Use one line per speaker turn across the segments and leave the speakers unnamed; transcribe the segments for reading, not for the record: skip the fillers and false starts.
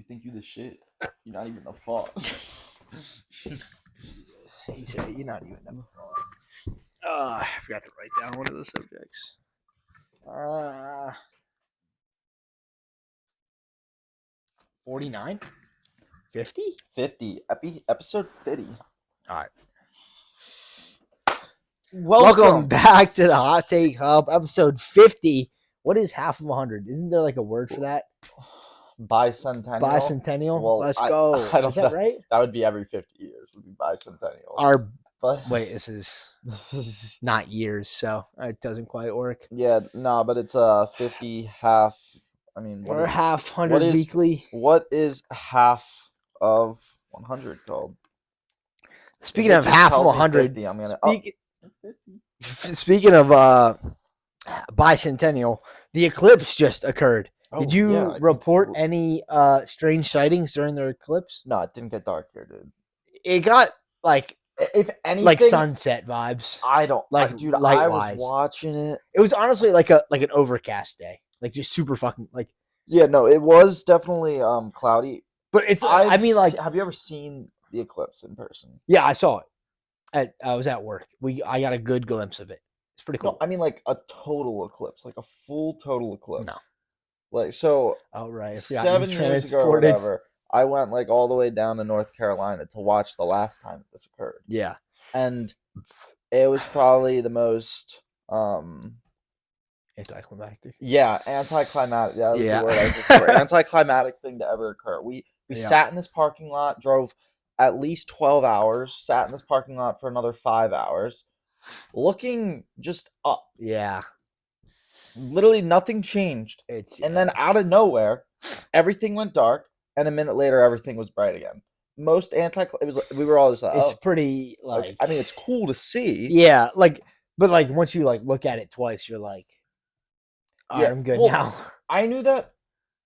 You think you the shit? You're not even the fuck.
He said, "You're not even that far." I forgot to write down one of the subjects. 49? 50?
50. Episode 50.
All right.
Welcome
back to the Hot Take Hub, episode 50. What is half of 100? Isn't there like a word for that?
Bicentennial.
Bicentennial?
Well,
Let's go.
I don't
Is that right?
That would be every 50 years. Would be bicentennial.
Wait, this is not years, so it doesn't quite work.
Yeah, no, but it's 50 half. I mean,
Or half 100 weekly.
What is half of 100 called?
Speaking of half of 100,
50, I'm gonna.
Speaking of bicentennial, the eclipse just occurred. Did you report any strange sightings during the eclipse?
No, it didn't get dark here, dude.
It got like,
if anything,
like sunset vibes.
I don't
like,
dude.
I
was watching it.
It was honestly like an overcast day, like just super fucking like.
Yeah, no, it was definitely cloudy.
But it's. I mean, like,
have you ever seen the eclipse in person?
Yeah, I saw it. I was at work. I got a good glimpse of it. It's pretty cool.
No, I mean like a total eclipse, like a full total eclipse.
No.
Like so.
Oh right.
7 years ago or whatever, I went like all the way down to North Carolina to watch the last time this occurred.
Yeah.
And it was probably the most
anticlimactic.
Yeah, anticlimactic. That was the word I was looking for. Anticlimactic thing to ever occur. We sat in this parking lot, drove at least 12 hours, sat in this parking lot for another 5 hours, looking just up.
Yeah.
Literally nothing changed. And then out of nowhere, everything went dark, and a minute later, everything was bright again. Most it was. We were all just like,
it's pretty like.
I mean, it's cool to see.
Yeah, like, but like once you like look at it twice, you're like, all right, I'm good now.
I knew that.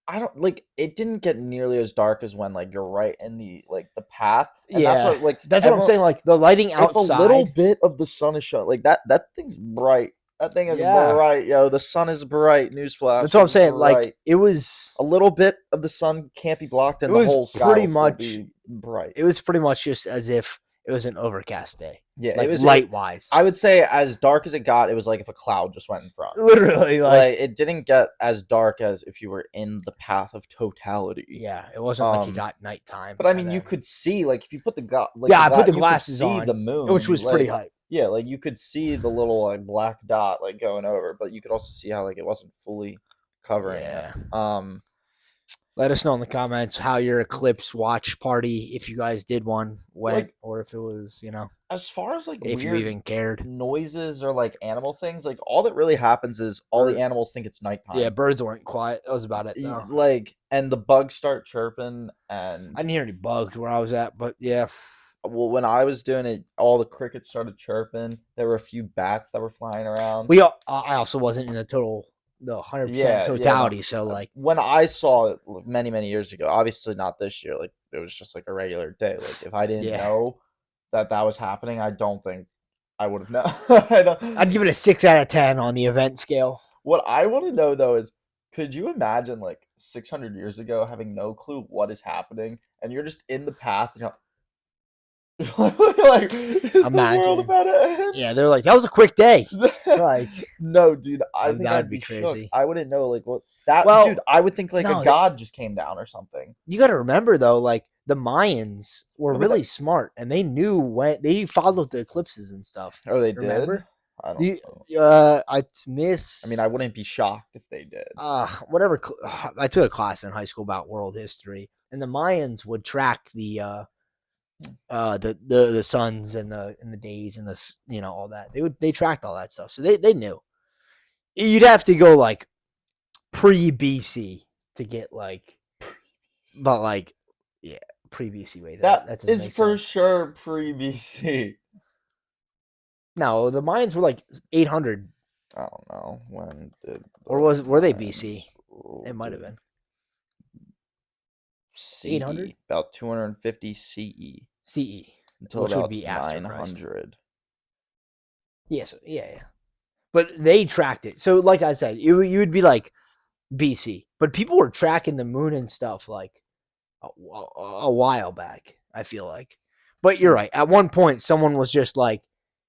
I don't like. It didn't get nearly as dark as when like you're right in the the path. And that's what
I'm saying. Like the lighting outside,
if a little bit of the sun is showing, like that thing's bright. That thing is bright, yo. The sun is bright. Newsflash.
That's what I'm saying. Bright. Like it was
a little bit of the sun can't be blocked, and the whole sky pretty much be bright.
It was pretty much just as if it was an overcast day.
Yeah,
like, it was light wise.
I would say as dark as it got, it was like if a cloud just went in front.
Literally, like
it didn't get as dark as if you were in the path of totality.
Yeah, it wasn't like you got nighttime.
But I mean, you could see like if you put the
I put the glasses on.
See the moon,
which was pretty hype.
Yeah, like you could see the little like black dot like going over, but you could also see how like it wasn't fully covering it.
Let us know in the comments how your eclipse watch party, if you guys did one, went, or if it was,
as far as like
if you even cared,
noises or like animal things, like all that really happens is all the animals think it's nighttime.
Yeah, birds weren't quiet. That was about it. Though.
Like, and the bugs start chirping, and
I didn't hear any bugs where I was at, but yeah.
Well, when I was doing it, all the crickets started chirping. There were a few bats that were flying around.
I also wasn't in the 100% totality. So like
when I saw it many years ago, obviously not this year. Like it was just like a regular day. Like if I didn't know that was happening, I don't think I would have known.
I'd give it a 6 out of 10 on the event scale.
What I want to know though is, could you imagine like 600 years ago having no clue what is happening, and you're just in the path, like, is the world about to end?
Yeah, they're like, that was a quick day. Like,
no, dude, I think
that'd be crazy.
Shook. I wouldn't know, like, what that. Dude, I would think like a god just came down or something.
You got to remember though, like the Mayans were really smart, and they knew when they followed the eclipses and stuff.
Oh, they
remember?
Did. I don't know.
I mean,
I wouldn't be shocked if they did.
Whatever. I took a class in high school about world history, and the Mayans would track the suns and the days and the all that. They tracked all that stuff, so they knew. You'd have to go like pre BC to get like, but like pre BC. Wait,
that is for sure pre BC.
No, the Mayans were like 800.
I don't know when did.
Or were they BC? It might have been. 800?
About 250 CE.
CE.
Until
which
about
would be after
900.
Yes, yeah. But they tracked it. So like I said, you would be like BC. But people were tracking the moon and stuff like a while back, I feel like. But you're right. At one point, someone was just like,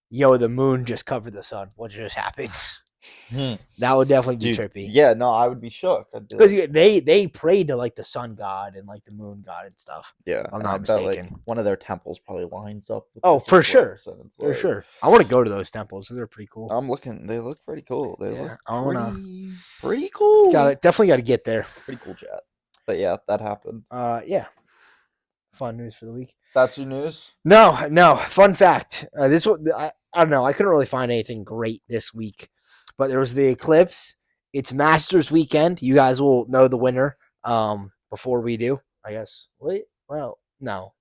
yo, the moon just covered the sun. What just happened? That would definitely be
Dude,
trippy.
yeah, no, I would be shook.
Because they prayed to like the sun god and like the moon god and stuff.
Yeah,
I'm
and
not
I bet, like,
mistaken.
one of their temples probably lines up with
Oh,
this
for
as
sure.
well, so it's
For
like,
sure. I want to go to those temples. They're pretty cool.
I'm looking. They look pretty cool. They
Yeah,
look
I wanna-
pretty cool.
Definitely got to get there.
Pretty cool chat. But yeah, that happened.
Yeah. Fun news for the week.
That's your news?
No. Fun fact. This one, I don't know. I couldn't really find anything great this week, but there was the eclipse. It's Masters weekend. You guys will know the winner before we do, I guess. Wait, well, no.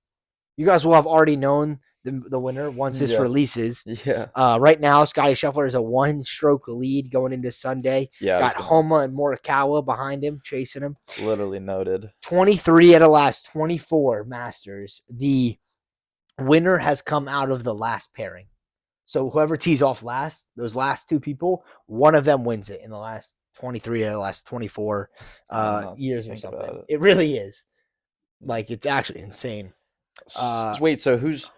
You guys will have already known the winner once this releases.
Yeah.
Right now, Scotty Scheffler is a 1-stroke lead going into Sunday.
Yeah.
Got Homa and Morikawa behind him, chasing him.
Literally noted.
23 out of last 24 Masters. The winner has come out of the last pairing. So whoever tees off last, those last two people, one of them wins it in the last 23 out of the last 24 years or something. It really is. Like, it's actually insane.
Wait, so who's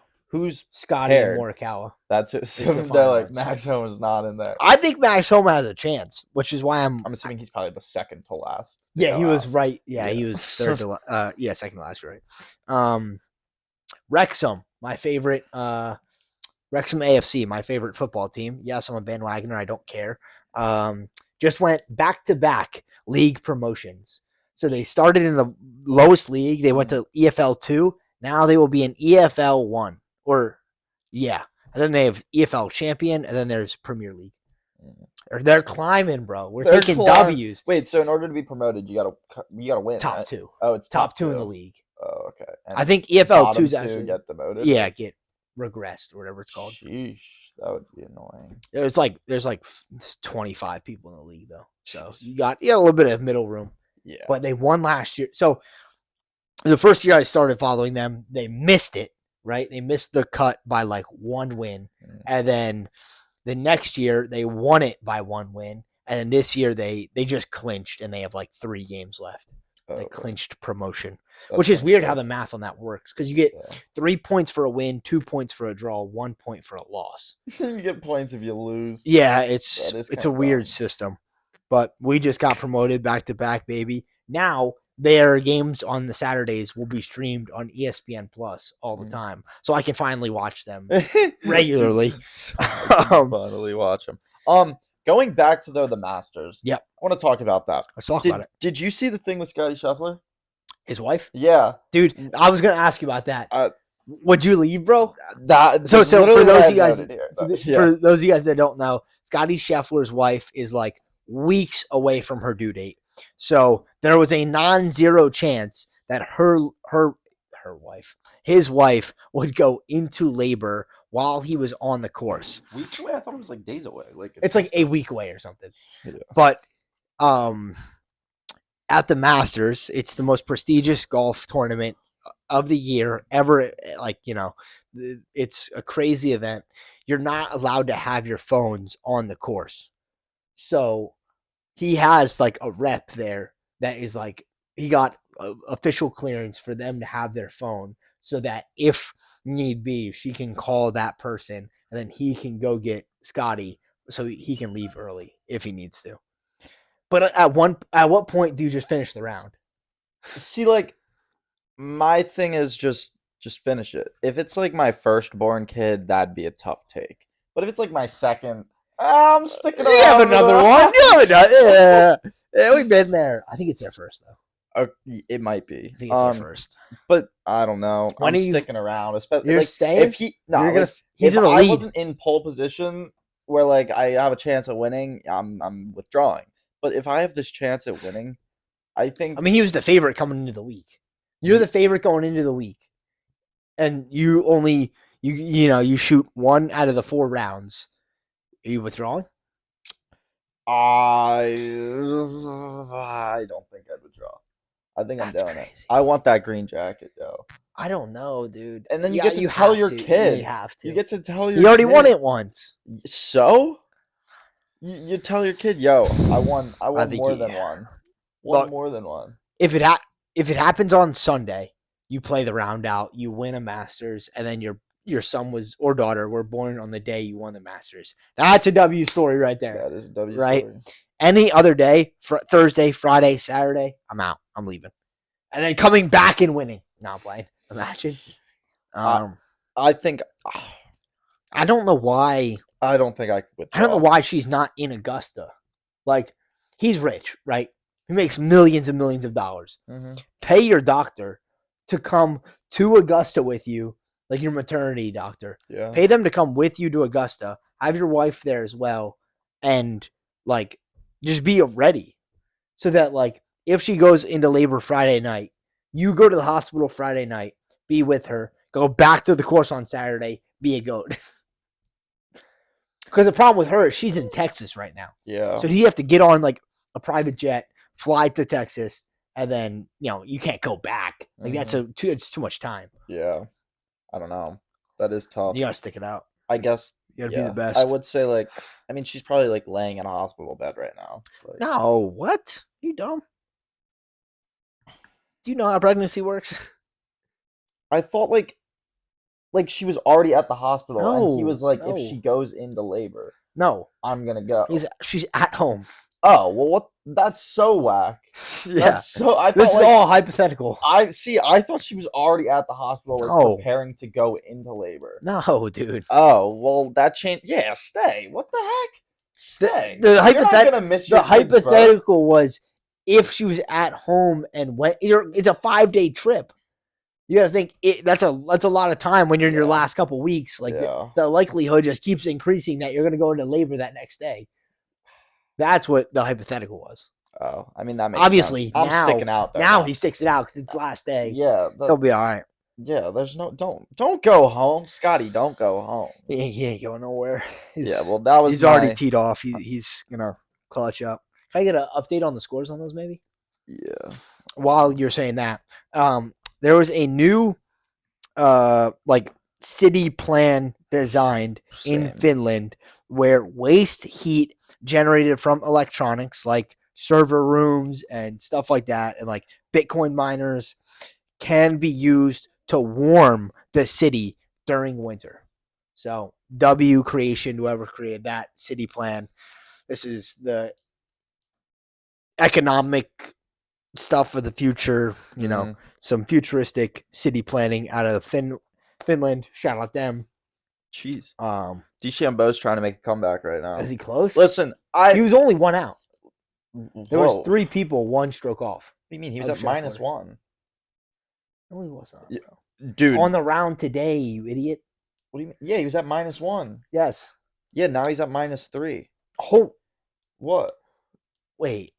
Scotty
paired?
And Morikawa?
That's it. So they're like, Max Homa is not in there.
I think Max Homa has a chance, which is why I'm
assuming he's probably the second to last.
Yeah, he was right. Yeah, he was third to second to last, right. Wrexham, my favorite Wrexham AFC, my favorite football team. Yes, I'm a bandwagoner. I don't care. Just went back-to-back league promotions. So they started in the lowest league. They went to EFL 2. Now they will be in EFL 1. And then they have EFL champion, and then there's Premier League. They're climbing, bro. They're taking W's.
Wait, so in order to be promoted, you gotta win.
Top
right?
2.
Oh, it's
top 2 in the league.
Oh, okay. And
I think EFL 2 is
actually get demoted.
Yeah, get regressed or whatever it's called.
Sheesh, that would be annoying.
There's like 25 people in the league though, so you got a little bit of middle room.
Yeah,
but they won last year. So the first year I started following them, they missed it. Right, they missed the cut by like 1 win, and then the next year they won it by 1 win, and then this year they just clinched and they have like 3 games left. They clinched promotion, which is weird how the math on that works because you get 3 points for a win, 2 points for a draw, 1 point for a loss.
You get points if you lose.
Yeah, it's a weird system, but we just got promoted back to back, baby. Now their games on the Saturdays will be streamed on ESPN Plus all the time, so I can finally watch them regularly.
Finally watch them. Going back to the Masters.
Yep.
I want to talk about that.
Let's talk about it.
Did you see the thing with Scotty Scheffler?
His wife?
Yeah.
Dude, I was going to ask you about that. Would you leave, bro?
So
for those of you guys that don't know, Scotty Scheffler's wife is like weeks away from her due date. So there was a non-zero chance that his wife would go into labor while he was on the course.
Weeks away? I thought it was like days away.
It's like a week away or something.
Yeah.
But at the Masters, it's the most prestigious golf tournament of the year ever. Like, it's a crazy event. You're not allowed to have your phones on the course. So he has like a rep there that is like, he got official clearance for them to have their phone so that if need be, she can call that person and then he can go get Scotty so he can leave early if he needs to. But at what point do you just finish the round?
See, like, my thing is just finish it. If it's like my firstborn kid, that'd be a tough take. But if it's like my second, I'm sticking around.
You have another one. Yeah, we've been there. I think it's their first though.
It might be.
I think it's their first.
But I don't know. I'm sticking around. Especially
you're staying.
If I wasn't in pole position where like I have a chance at winning, I'm withdrawing. But if I have this chance at winning, I think.
I mean, he was the favorite coming into the week. You're the favorite going into the week, and you only you shoot 1 out of the 4 rounds. Are you withdrawing?
I don't think I'd withdraw. I think I'm doing it. I want that green jacket, yo.
I don't know, dude.
And then you get to tell your kid.
You have to.
You get to tell your.
You already won it once.
So. You tell your kid, yo, I won more than one. More than one.
If if it happens on Sunday, you play the round out, you win a Masters, and then your son or daughter were born on the day you won the Masters. That's a W story right there.
That is a W
right?
story.
Any other day, Thursday, Friday, Saturday, I'm out. I'm leaving. And then coming back and winning. Not playing. Imagine.
I think
I don't know why.
I don't think I could withdraw.
I don't know why she's not in Augusta. Like, he's rich, right? He makes millions and millions of dollars.
Mm-hmm.
Pay your doctor to come to Augusta with you, like your maternity doctor.
Yeah.
Pay them to come with you to Augusta. Have your wife there as well, and like just be ready, so that like if she goes into labor Friday night, you go to the hospital Friday night, be with her, go back to the course on Saturday, be a goat. Because the problem with her is she's in Texas right now.
Yeah.
So you have to get on like a private jet, fly to Texas, and then you can't go back. Like that's it's too much time.
Yeah. I don't know. That is tough.
You gotta stick it out.
I guess
you gotta be the best.
I would say she's probably like laying in a hospital bed right now. Like,
no, what? You dumb? Do you know how pregnancy works?
I thought like she was already at the hospital, and he was like,
no.
if she goes into labor,
no,
I'm gonna go.
She's at home.
Oh well, what? That's so whack.
Yeah.
That's so. I thought
this is all hypothetical.
I thought she was already at the hospital, preparing to go into labor.
No, dude.
Oh well, that changed. Yeah, stay. What the heck? Stay.
The hypothetical
bro.
was if she was at home and went. It's a 5-day trip. You gotta think that's a lot of time when you're in your last couple weeks. Like the likelihood just keeps increasing that you're gonna go into labor that next day. That's what the hypothetical was.
Oh, I mean that makes
obviously
sense. I'm sticking out there.
Now he sticks it out because it's last day.
Yeah,
he'll be all right.
Yeah, there's no don't go home, Scotty. Don't go home.
He ain't going nowhere.
Well, that was
he's already teed off. He's gonna clutch up. Can I get an update on the scores on those, maybe?
Yeah.
While you're saying that, there was a new city plan designed in Finland where waste heat generated from electronics like server rooms and stuff like that and like Bitcoin miners can be used to warm the city during winter. So W creation, whoever created that city plan. This is the economic stuff for the future, some futuristic city planning out of Finland. Shout out them.
Jeez. DeChambeau's trying to make a comeback right now.
Is he close?
Listen,
he was only one out. There was 3 people, 1 stroke off.
What do you mean? He was at -1.
No, he wasn't. Bro.
Dude.
On the round today, you idiot.
What do you mean? Yeah, he was at -1.
Yes.
Yeah, now he's at -3.
Oh.
What?
Wait.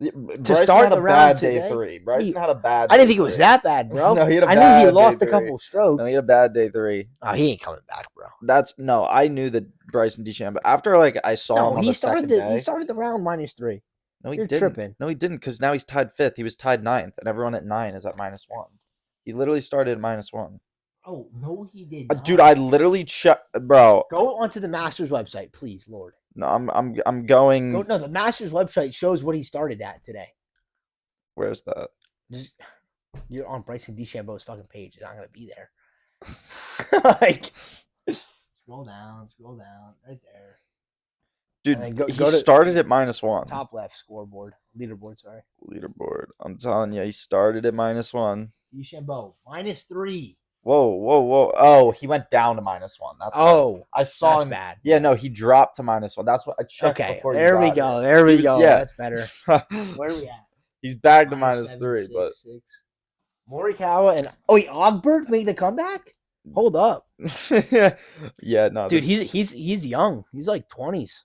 Bryson had a bad day 3. Bryson had a bad day
I didn't think it was that bad, bro.
No, he had a
I
bad
knew he lost
day
a couple strokes.
No, he had a bad day 3.
Oh, he ain't coming back, bro.
I knew that Bryson DeChambeau. After I saw him on the second day.
He started the round -3.
No, he
You're
didn't.
Tripping.
No, he didn't, because now he's tied 5th. He was tied 9th, and everyone at 9 is at -1. He literally started at -1.
Oh, no, he did not.
Dude, I literally checked, bro.
Go onto the Masters website, please, Lord.
No, I'm going.
No, the Masters website shows what he started at today.
Where's that?
You're on Bryson DeChambeau's fucking page. It's not gonna be there. Scroll down, right there.
Dude, he started at -1.
Top left scoreboard, leaderboard. Sorry,
leaderboard. I'm telling you, he started at -1.
DeChambeau -3.
Whoa! Oh, he went down to -1. That's I saw
that's
him.
Bad.
Yeah, no, he dropped to -1. That's what I checked.
Okay,
before
there we go. There we go. Yeah, that's better. Where are we at?
He's back to -3, but
Morikawa and Ogberg made the comeback. Hold up.
Yeah, no,
dude, he's young. He's like 20s.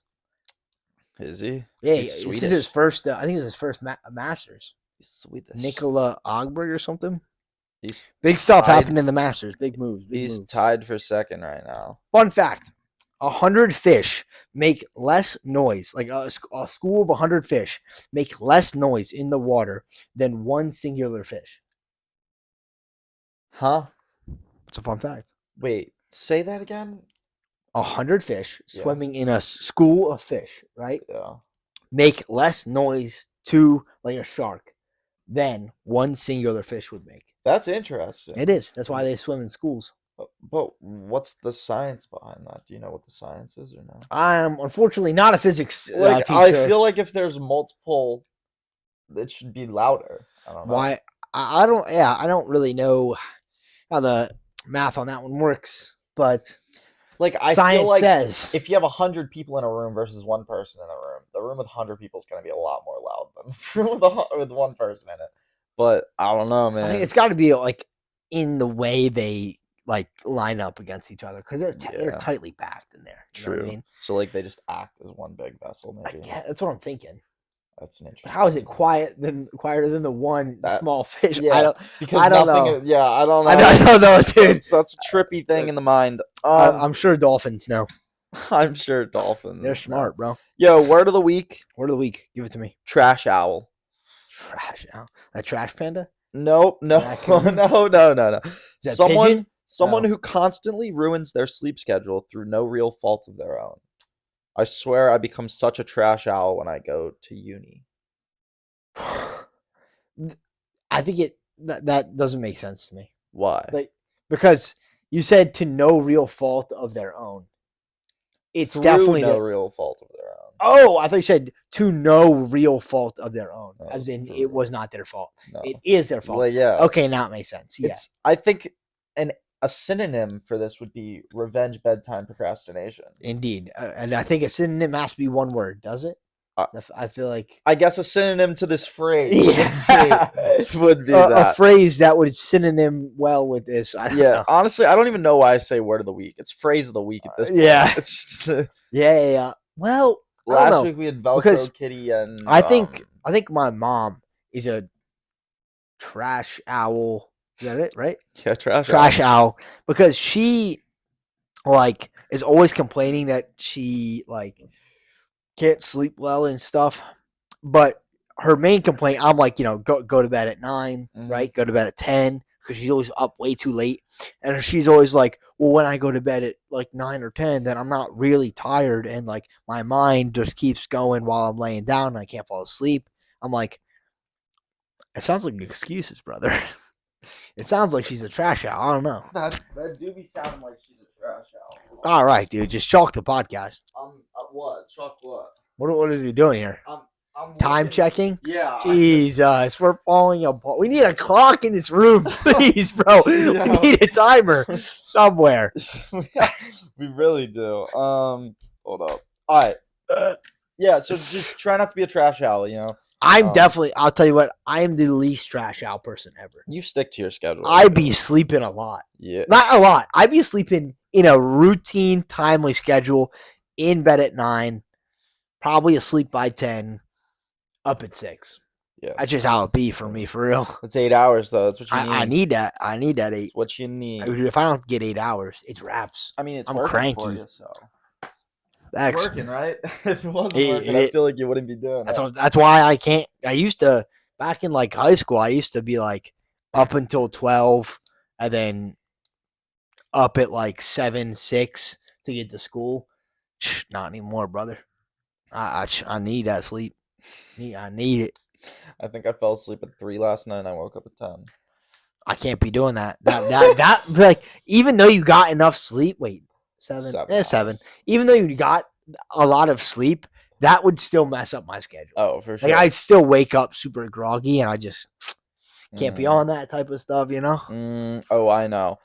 Is he?
Yeah, this is his first. I think it's his first Masters.
He's Swedish.
Nicola Ogberg or something. Big stuff happened in the Masters. Big moves.
He's tied for 2nd right now.
Fun fact: 100 fish make less noise. Like a school of 100 fish make less noise in the water than one singular fish.
Huh?
It's a fun fact.
Wait, say that again.
100 fish swimming in a school of fish, right?
Yeah.
Make less noise to like a shark than one singular fish would make.
That's interesting.
It is. That's why they swim in schools.
But what's the science behind that? Do you know what the science is or no?
I'm unfortunately not a physics
Like
teacher.
I feel like if there's multiple, it should be louder. I don't know
why. I don't. Yeah, I don't really know how the math on that one works, but
like I
science
feel like
says
if you have 100 people in a room versus one person in the room with 100 people is going to be a lot more loud than the room with one person in it. But I don't know, man.
I think it's got to be like in the way they like line up against each other because they're tightly packed in there. You know what I mean?
So like they just act as one big vessel. Maybe
that's what I'm thinking.
That's an interesting.
How is it quieter than the one small fish?
Yeah,
I don't know.
Yeah, I don't know.
I don't know, dude.
It's such a trippy thing in the mind.
I'm sure dolphins know.
I'm sure dolphins.
They're smart, bro.
Yo, word of the week.
Word of the week. Give it to me.
Trash owl.
Trash owl. A trash panda?
No. Someone who constantly ruins their sleep schedule through no real fault of their own. I swear I become such a trash owl when I go to uni.
I think that doesn't make sense to me.
Why?
Like because you said to no real fault of their own. It's
through
definitely
no real fault of their own.
Oh, I thought you said to no real fault of their own, as in it was not their fault.
No.
It is their fault.
Well, yeah.
Okay, now it makes sense. Yeah.
I think a synonym for this would be revenge bedtime procrastination.
Indeed. And I think a synonym has to be one word, does it? I feel like...
I guess a synonym to this phrase would be
a phrase that would synonym well with this.
Honestly, I don't even know why I say word of the week. It's phrase of the week at this point.
Yeah.
It's just,
yeah. Well,
last week we had Velcro Kitty and...
I think my mom is a trash owl. Is that it, right?
Yeah,
trash owl. Because she, like, is always complaining that she, like... can't sleep well and stuff, but her main complaint, I'm like, go to bed at 9, right? Go to bed at 10 because she's always up way too late, and she's always like, well, when I go to bed at like 9 or 10, then I'm not really tired, and like my mind just keeps going while I'm laying down, and I can't fall asleep. I'm like, it sounds like excuses, brother. It sounds like she's a trash owl. I don't know.
That do be sounding like she's a trash owl.
All right, dude, just chalk the podcast.
What? Chalk what?
What are you doing here?
I'm
time checking?
Yeah.
Jesus, we're falling apart. We need a clock in this room, please, bro. We need a timer somewhere.
We really do. Hold up. All right. Yeah, so just try not to be a trash owl,
I'm definitely, I'll tell you what, I am the least trash owl person ever.
You stick to your schedule.
I be sleeping a lot.
Yeah.
Not a lot. I be sleeping in a routine, timely schedule, in bed at 9, probably asleep by 10, up at 6.
Yeah.
That's just how it be for me, for real.
That's 8 hours, though. That's what you need.
I need that. I need that 8.
That's what you need.
If I don't get 8 hours, it's wraps.
I mean,
I'm cranky.
For you, so.
That's
working, right? If it wasn't working, I feel like you wouldn't be doing that.
That's why I can't. I used to, back in like high school, I used to be like up until 12 and then up at like 7, 6 to get to school. Not anymore, brother. I need that sleep. I need it.
I think I fell asleep at 3 last night and I woke up at 10.
I can't be doing that. That like, even though you got enough sleep, 7. Even though you got a lot of sleep, that would still mess up my schedule.
Oh, for sure.
Like, I'd still wake up super groggy, and I just can't be on that type of stuff,
Oh, I know.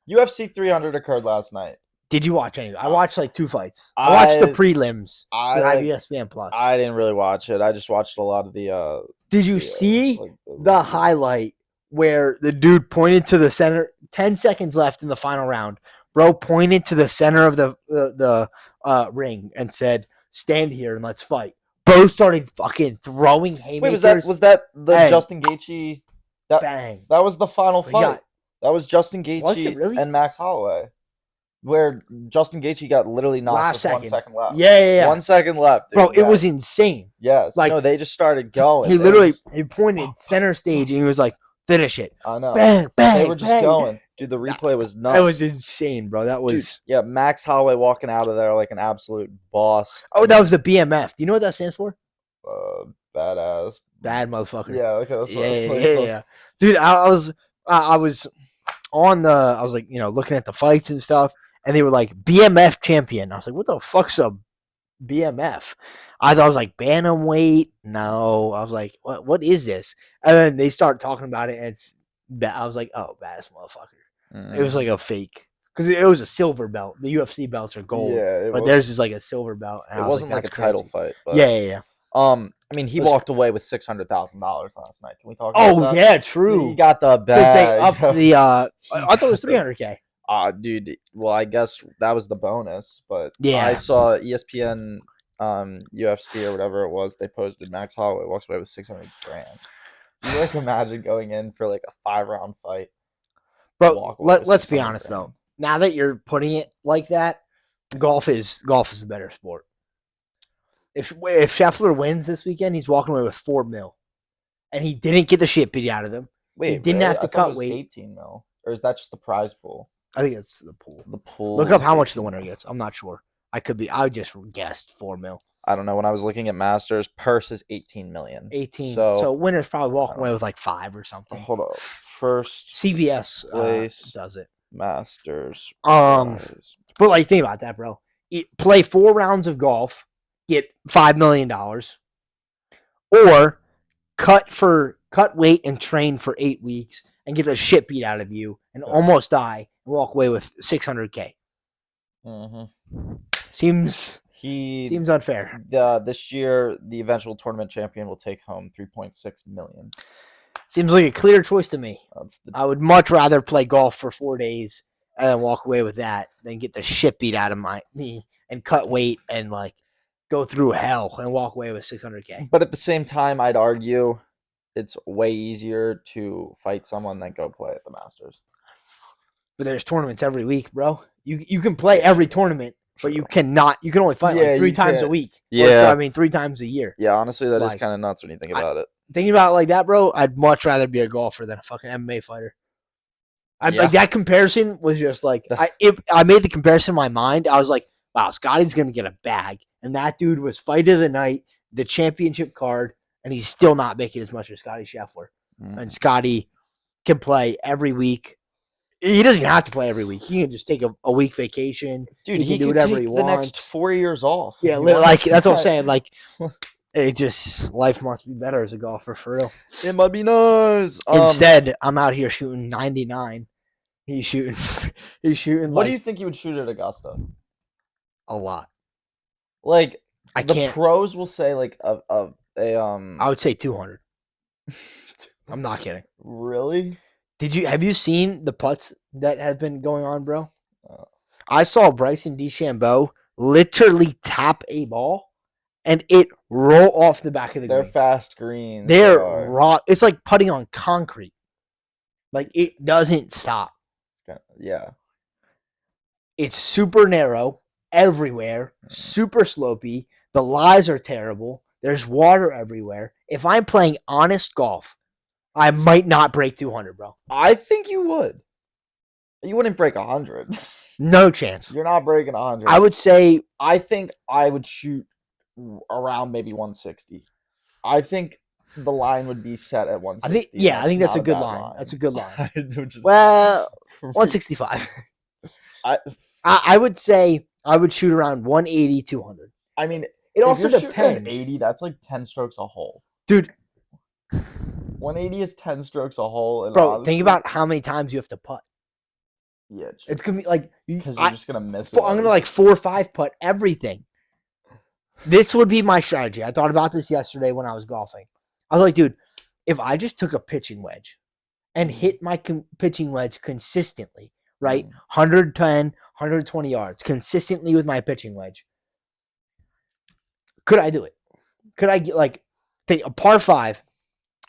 UFC 300 occurred last night.
Did you watch any? I watched like 2 fights. I watched the prelims on ESPN Plus.
I didn't really watch it. I just watched a lot of the.
Did you see the highlight where the dude pointed to the center? 10 seconds left in the final round. Bro pointed to the center of the ring and said, "Stand here and let's fight." Bro started fucking throwing haymakers.
Wait, was that the Justin Gaethje?
Bang.
That was the final fight. That was Justin Gaethje and Max Holloway, where Justin Gaethje got literally knocked with 1 second left.
Yeah.
1 second left.
Dude. Bro, it was insane.
Yes. Like, no, they just started going.
He pointed center stage and he was like, "Finish it."
I know.
Bang, bang.
They were just going. Dude, the replay was nuts.
That was insane, bro. That was...
Dude, Max Holloway walking out of there like an absolute boss.
Oh, that was the BMF. Do you know what that stands for?
Badass.
Bad motherfucker.
Yeah, okay, that's what
Yeah,
like,
yeah,
so,
yeah. Dude, I was on the, I was like, looking at the fights and stuff, and they were like BMF champion. I was like, what the fuck's a BMF? I thought I was like bantamweight. No, I was like, what is this? And then they start talking about it, and I was like, oh, baddest motherfucker. It was like a fake because it was a silver belt. The UFC belts are gold,
yeah,
but theirs is like a silver belt. And
it
I was
wasn't like a
that's
title
crazy.
fight, but
Yeah.
I mean, he
It was
walked away with $600,000 last night. Can we talk about
Oh
that?
yeah, true.
He got the
Because they
bag.
upped the. I thought it was 300K.
Dude. Well, I guess that was the bonus, but
Yeah.
I saw ESPN, UFC or whatever it was. They posted Max Holloway walks away with 600 grand. You like imagine going in for like a 5-round fight,
Bro, let's be
600
honest
grand.
though. Now that you're putting it like that, golf is the better sport. If Scheffler wins this weekend, he's walking away with $4 million, and he didn't get the shit beat out of him.
Wait,
he didn't
really?
have to
I thought it
cut
was
weight.
18 mil, or is that just the prize pool?
I think it's the pool.
The pool.
Look up how much the
18
winner
mil.
gets. I'm not sure. I just guessed $4 million.
I don't know. When I was looking at Masters, purse is 18 million.
18.
So,
So winner's probably walking away with like 5 or something.
hold up. First
CBS
place
does it.
Masters.
But like, think about that, bro. Play 4 rounds of golf, get $5 million, or cut weight and train for 8 weeks and get the shit beat out of you and almost die and walk away with 600K. Seems unfair.
This year, the eventual tournament champion will take home 3.6 million.
Seems like a clear choice to me. I would much rather play golf for 4 days and then walk away with that than get the shit beat out of me and cut weight and like go through hell and walk away with 600K.
But at the same time, I'd argue it's way easier to fight someone than go play at the Masters.
But there's tournaments every week, bro. You can play every tournament, but you cannot. You can only fight like 3 times a week.
Yeah,
I mean 3 times a year.
Yeah, honestly, that is
Like,
kind of nuts when you think about it.
Thinking about it like that, bro, I'd much rather be a golfer than a fucking MMA fighter. Like that comparison was just like I made the comparison in my mind. I was like, wow, Scotty's gonna get a bag, and that dude was fight of the night, the championship card, and he's still not making as much as Scotty Scheffler. And Scotty can play every week. He doesn't even have to play every week. He can just take a week vacation.
Dude,
he can do whatever he wants.
The next 4 years off.
Yeah, like that's what I'm saying. Like, it just life must be better as a golfer for real.
It might be nice.
Instead, I'm out here shooting 99. He's shooting.
What do you think he would shoot at Augusta?
A lot.
Like
the
pros will say like I
would say 200. I'm not kidding.
Really?
Have you seen the putts that have been going on, bro? I saw Bryson DeChambeau literally tap a ball and it roll off the back of the green.
They're fast greens.
They're raw. It's like putting on concrete. Like, it doesn't stop.
Yeah.
It's super narrow everywhere, super slopey. The lies are terrible. There's water everywhere. If I'm playing honest golf, I might not break 200, bro.
I think you would. You wouldn't break 100.
No chance.
You're not breaking 100.
I would say.
I think I would shoot around maybe 160. I think the line would be set at 160.
I think that's a good line. That's a good line. 165. I would say I would shoot around 180, 200.
I mean,
it also depends.
80, that's like 10 strokes a hole.
Dude.
180 is 10 strokes a hole. And
bro, think about how many times you have to putt.
Yeah.
It's going to be like.
Because you're just going to miss it.
I'm going to like 4 or 5 putt everything. This would be my strategy. I thought about this yesterday when I was golfing. I was like, dude, if I just took a pitching wedge and hit my pitching wedge consistently, right? 110, 120 yards consistently with my pitching wedge. Could I do it? Could I get like take a par 5,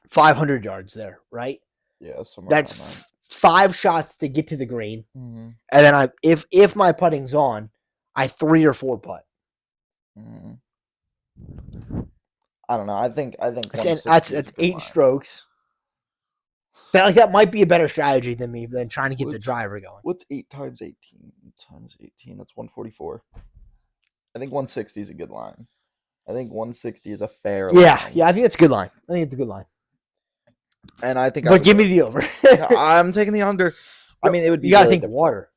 500 yards there, right?
Yeah,
that's 5 shots to get to the green. And then if my putting's on, I 3 or 4 putt.
I don't know. I think
that's 8 strokes. That might be a better strategy than trying to get the driver going.
What's 8 times 18? Times 18, that's 144. I think 160 is a good line. I think 160 is a fair
Yeah,
line.
yeah, I think that's a good line. I think it's a good line.
And I think
But give me the over.
I'm taking the under. I mean, it would be
you gotta
really
think
difficult.
water.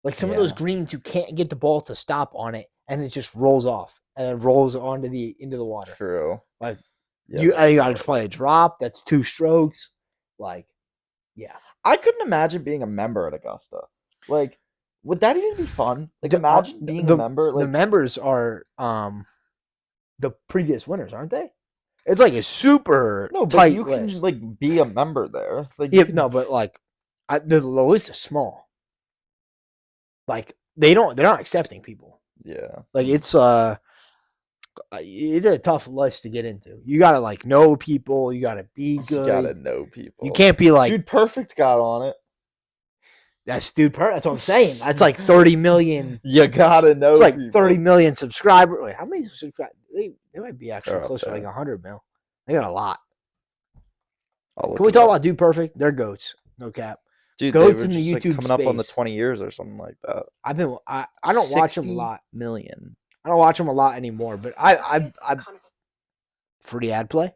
Like some of those
Yeah.
greens, you can't get the ball to stop on it, and it just rolls off and then rolls onto into the water.
True.
Like
Yeah,
you got to play a drop. That's 2 strokes. Like, yeah.
I couldn't imagine being a member at Augusta. Like, would that even be fun? Like, imagine being a member. Like,
the members are the previous winners, aren't they? It's like a super
no, but
tight
you
list.
can like be a member there. Like,
Yeah, no, but like the list is small. Like they're not accepting people.
Yeah.
Like it's a tough list to get into. You gotta like know people. You gotta be good.
You gotta know people.
You can't be like
Dude Perfect got on it.
That's what I'm saying. That's like 30 million.
You gotta know.
It's like
people.
30 million subscribers. Wait, how many subscribers? They might be actually
They're up
close to
there.
like 100 mil. They got a lot.
Can
we talk about Dude Perfect? They're goats. No cap.
Dude,
goats
they were
in the
just
YouTube
like coming up on the
space.
20 years or something like that.
I don't watch them a lot.
Million.
I don't watch them a lot anymore, but I free ad play.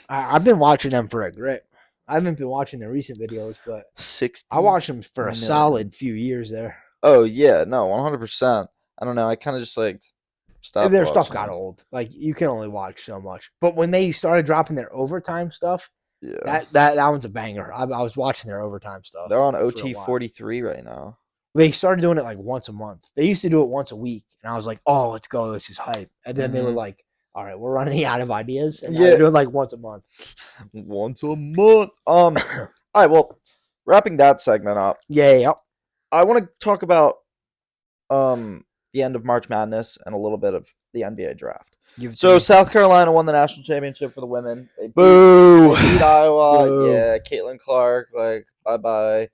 I've been watching them for a grip. I haven't been watching their recent videos, but
60.
I watched them for a
million.
solid few years there.
Oh yeah, no, 100%. I don't know. I kind of just like stopped.
Their stuff got old. Like you can only watch so much. But when they started dropping their overtime stuff,
yeah,
that one's a banger. I was watching their overtime stuff.
They're on OT 43 right now.
They started doing it like once a month. They used to do it once a week, and I was like, "Oh, let's go! This is hype." And then they were like, "All right, we're running out of ideas." And they're doing like once a month.
Once a month. All right. Well, wrapping that segment up.
Yeah.
I want to talk about the end of March Madness and a little bit of the NBA draft. So South Carolina won the national championship for the women. They beat Iowa. Boo. Yeah, Caitlin Clark. Like bye.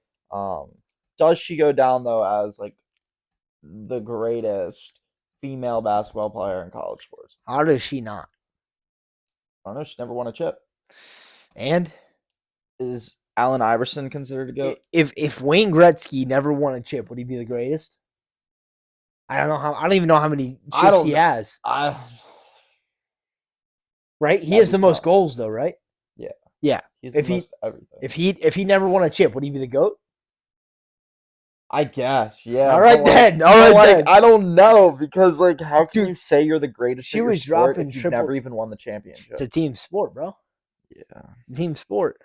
Does she go down though as like the greatest female basketball player in college sports?
How does she not?
I don't know. She never won a chip.
And
is Allen Iverson considered a GOAT?
If Wayne Gretzky never won a chip, would he be the greatest? I don't even know how many chips he has. Right? He has the most goals though, right?
Yeah.
Yeah. If he never won a chip, would he be the GOAT?
I guess, yeah.
All right then.
I don't know because like, how can you say you're the greatest?
She was dropping
if you've never even won the championship.
It's a team sport, bro.
Yeah,
team sport.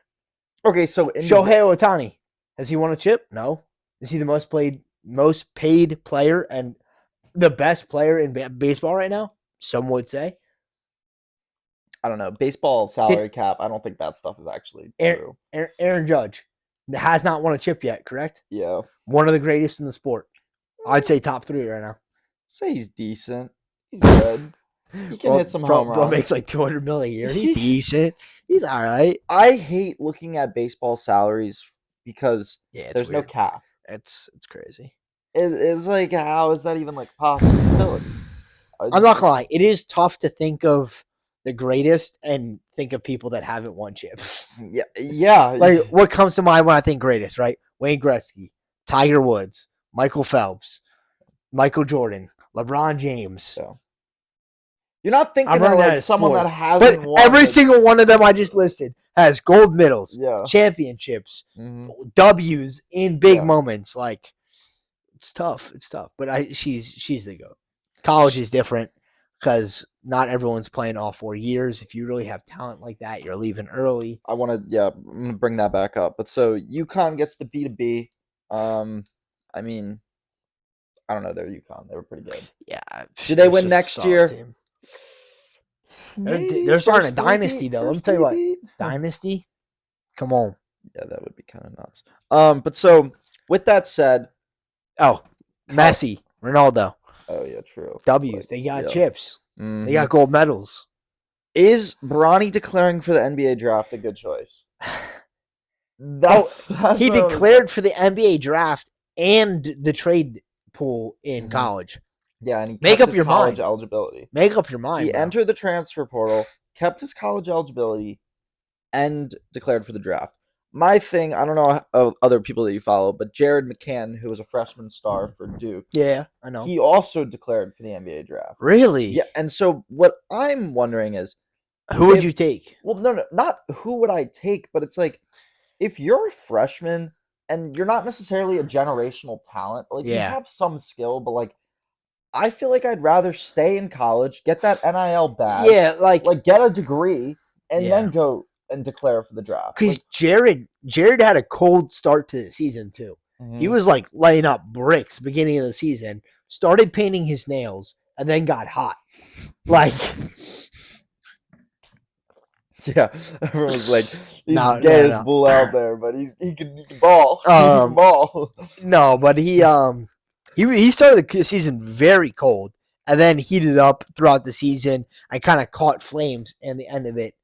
Okay, so
Shohei Ohtani, has he won a chip? No. Is he the most paid player and the best player in baseball right now? Some would say.
I don't know. Baseball salary cap. I don't think that stuff is actually true.
Aaron Judge has not won a chip yet, correct?
Yeah.
One of the greatest in the sport. I'd say top 3 right now.
Say he's decent. He's good. He can hit some home runs.
Bro makes like $200 million a year. He's decent. He's all right.
I hate looking at baseball salaries because there's no cap.
It's crazy.
It's like, how is that even like possible?
I'm not gonna lie. It is tough to think of the greatest and think of people that haven't won chips.
Yeah.
Like what comes to mind when I think greatest, right? Wayne Gretzky, Tiger Woods, Michael Phelps, Michael Jordan, LeBron James.
So, you're not thinking of like someone that hasn't won.
Every single one of them I just listed has gold medals, championships, W's in big moments. Like it's tough. But she's the GOAT. College is different because not everyone's playing all 4 years. If you really have talent like that, you're leaving early.
I'm gonna bring that back up. But so UConn gets the B2B. I mean, I don't know. They're UConn. They were pretty good.
Yeah.
Did they win next year?
They're starting a dynasty though. Let me tell you what. Dynasty? Come on.
Yeah, that would be kind of nuts. But so with that said,
Messi, Ronaldo.
Oh yeah, true.
W's. They got chips. Mm-hmm. They got gold medals.
Is Bronny declaring for the NBA draft a good choice?
He declared for the NBA draft and the trade pool in college.
Yeah, and he
make up your
college
mind.
Eligibility.
Make up your mind.
He entered the transfer portal, kept his college eligibility, and declared for the draft. my thing, I don't know other people that you follow, but Jared McCann, who was a freshman star for Duke,
Yeah, I know.
he also declared for the NBA draft.
Really?
Yeah, and so what I'm wondering is,
who would you take?
Well, no, not who would I take, but it's like if you're a freshman and you're not necessarily a generational talent, like you
Yeah.
have some skill, but like I feel like I'd rather stay in college, get that NIL bag,
Yeah, like
get a degree, and
Yeah.
then go and declare for the draft.
because
Like,
Jared had a cold start to the season too. He
mhm.
was like laying up bricks beginning of the season, started painting his nails, and then got hot. Like
Yeah, everyone was like, "He's
No,
the
no,
gayest
no.
bull out there, but he can ball. He can
Um,
ball."
no, but he started the season very cold and then heated up throughout the season. I kind of caught flames in the end of it.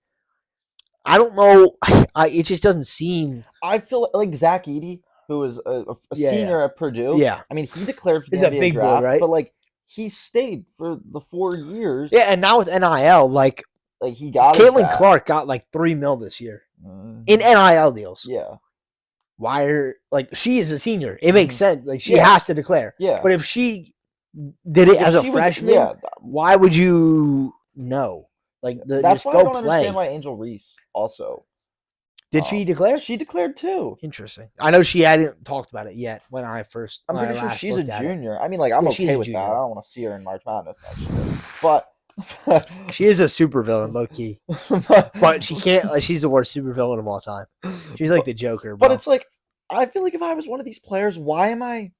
I don't know. It just doesn't seem.
I feel like Zach Edey, who was a
Yeah,
senior at Purdue.
Yeah,
I mean, he declared for the
he's a
NBA
big boy,
draft,
right?
but like he stayed for the 4 years.
Yeah, and now with NIL, like
he got
Caitlin Clark got like $3 million this year in NIL deals.
Yeah.
Why are she is a senior? It makes sense. Like she
Yeah.
has to declare.
Yeah.
But if she did it as a
she was-
freshman,
yeah,
why would you know? Like
that's
just
why
go
I don't
play.
understand why Angel Reese also.
Did she declare?
She declared too.
Interesting. I know she hadn't talked about it yet when I first.
I'm
when I
pretty sure
last
she's a
looked at it.
junior. I mean, like I'm
Yeah, she's
okay
a
with that.
junior.
I don't want to see her in March Madness next year, but
She is a supervillain, low key. But she can't. She's the worst supervillain of all time. She's like the Joker. Bro.
But it's like I feel like if I was one of these players, why am I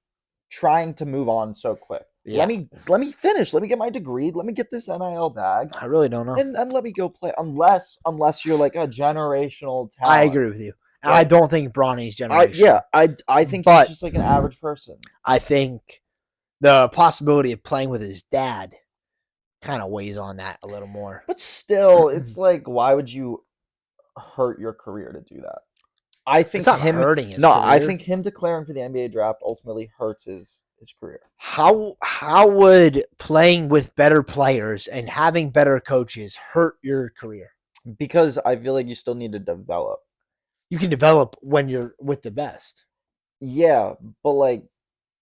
trying to move on so quick?
Yeah.
Let me finish. Let me get my degree. Let me get this NIL bag.
I really don't know.
And let me go play. Unless you're like a generational talent.
I agree with you. And I don't think Bronny's generational.
I think he's just like an average person.
I think the possibility of playing with his dad kind of weighs on that a little more.
But still, it's like, why would you hurt your career to do that? I think
it's not hurting his
no,
career.
I think him declaring for the NBA draft ultimately hurts his career.
How would playing with better players and having better coaches hurt your career?
Because I feel like you still need to develop.
You can develop when you're with the best.
Yeah, but like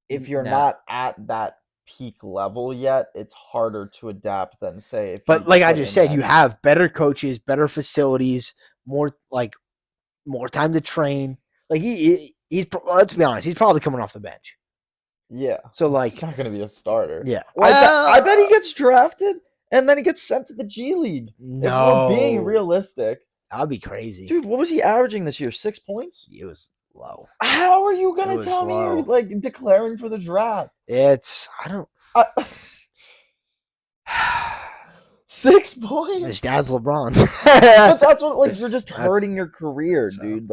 if you're not at that peak level yet, it's harder to adapt than say if
But like I just said, you have better coaches, better facilities, more time to train. Like he's let's be honest, he's probably coming off the bench.
Yeah.
So like
he's not going to be a starter.
Yeah.
Well, I bet he gets drafted and then he gets sent to the G League.
No.
If we're being realistic.
That'd be crazy.
Dude, what was he averaging this year? 6 points?
It was low.
How are you going to tell me you're like declaring for the draft?
I don't
6 points?
His dad's LeBron.
But that's what you're just hurting your career, dude.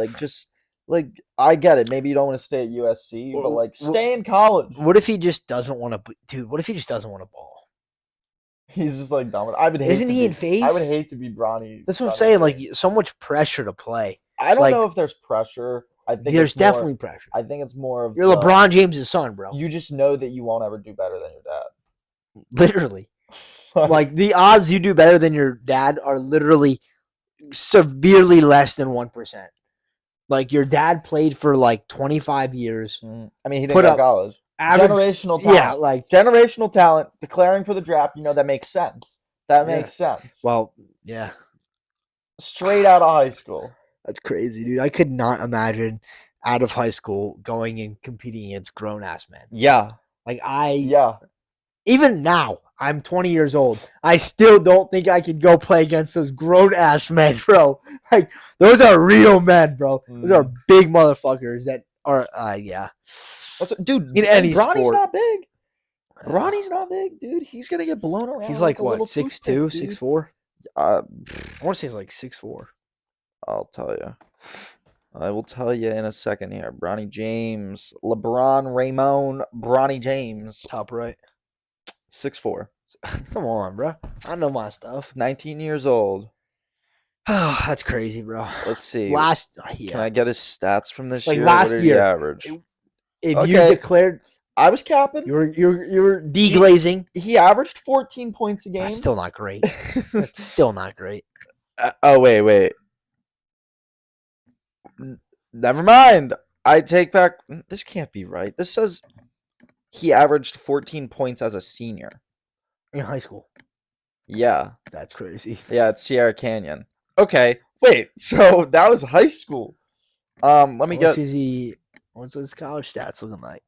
I get it. Maybe you don't want to stay at USC, but stay in college.
What if he just doesn't want to dude, what if he just doesn't want to ball?
He's just like dumb. I would hate
Isn't he in phase?
I would hate to be Bronny.
That's what I'm saying. Like so much pressure to play.
I don't know if there's pressure. I think
there's definitely pressure.
I think it's more of
you're LeBron James' son, bro.
You just know that you won't ever do better than your dad.
Literally. Like the odds you do better than your dad are literally severely less than 1%. Like your dad played for like 25 years.
I mean, he didn't go to college. Generational talent.
Yeah, like
generational talent declaring for the draft. That makes sense. That makes sense.
Well, yeah.
Straight out of high school.
That's crazy, dude. I could not imagine out of high school going and competing against grown ass men.
Yeah.
Even now, I'm 20 years old. I still don't think I could go play against those grown ass men, bro. Like those are real men, bro. Those are big motherfuckers that are
dude,
in any
Bronny's
sport.
not big. Bronny's not big, dude. He's gonna get blown around.
He's like what, 6'2", 6'4"? I want to say he's like 6'4".
I'll tell you. I will tell you in a second here. Bronny James, LeBron Ramon, Bronny James,
top right,
6'4".
Come on, bro. I know my stuff.
19 years old.
Oh, that's crazy, bro.
Let's see.
Can
I get his stats from this
year?
Year?
Last
what did
year,
he average?
If you declared,
I was capping.
You were deglazing.
He averaged 14 points a game.
That's still not great. That's still not great.
Oh wait. Never mind. I take back. This can't be right. This says he averaged 14 points as a senior.
In high school.
Yeah.
That's crazy.
Yeah, it's Sierra Canyon. Okay. Wait. So that was high school. Let me get.
What's his college stats looking like?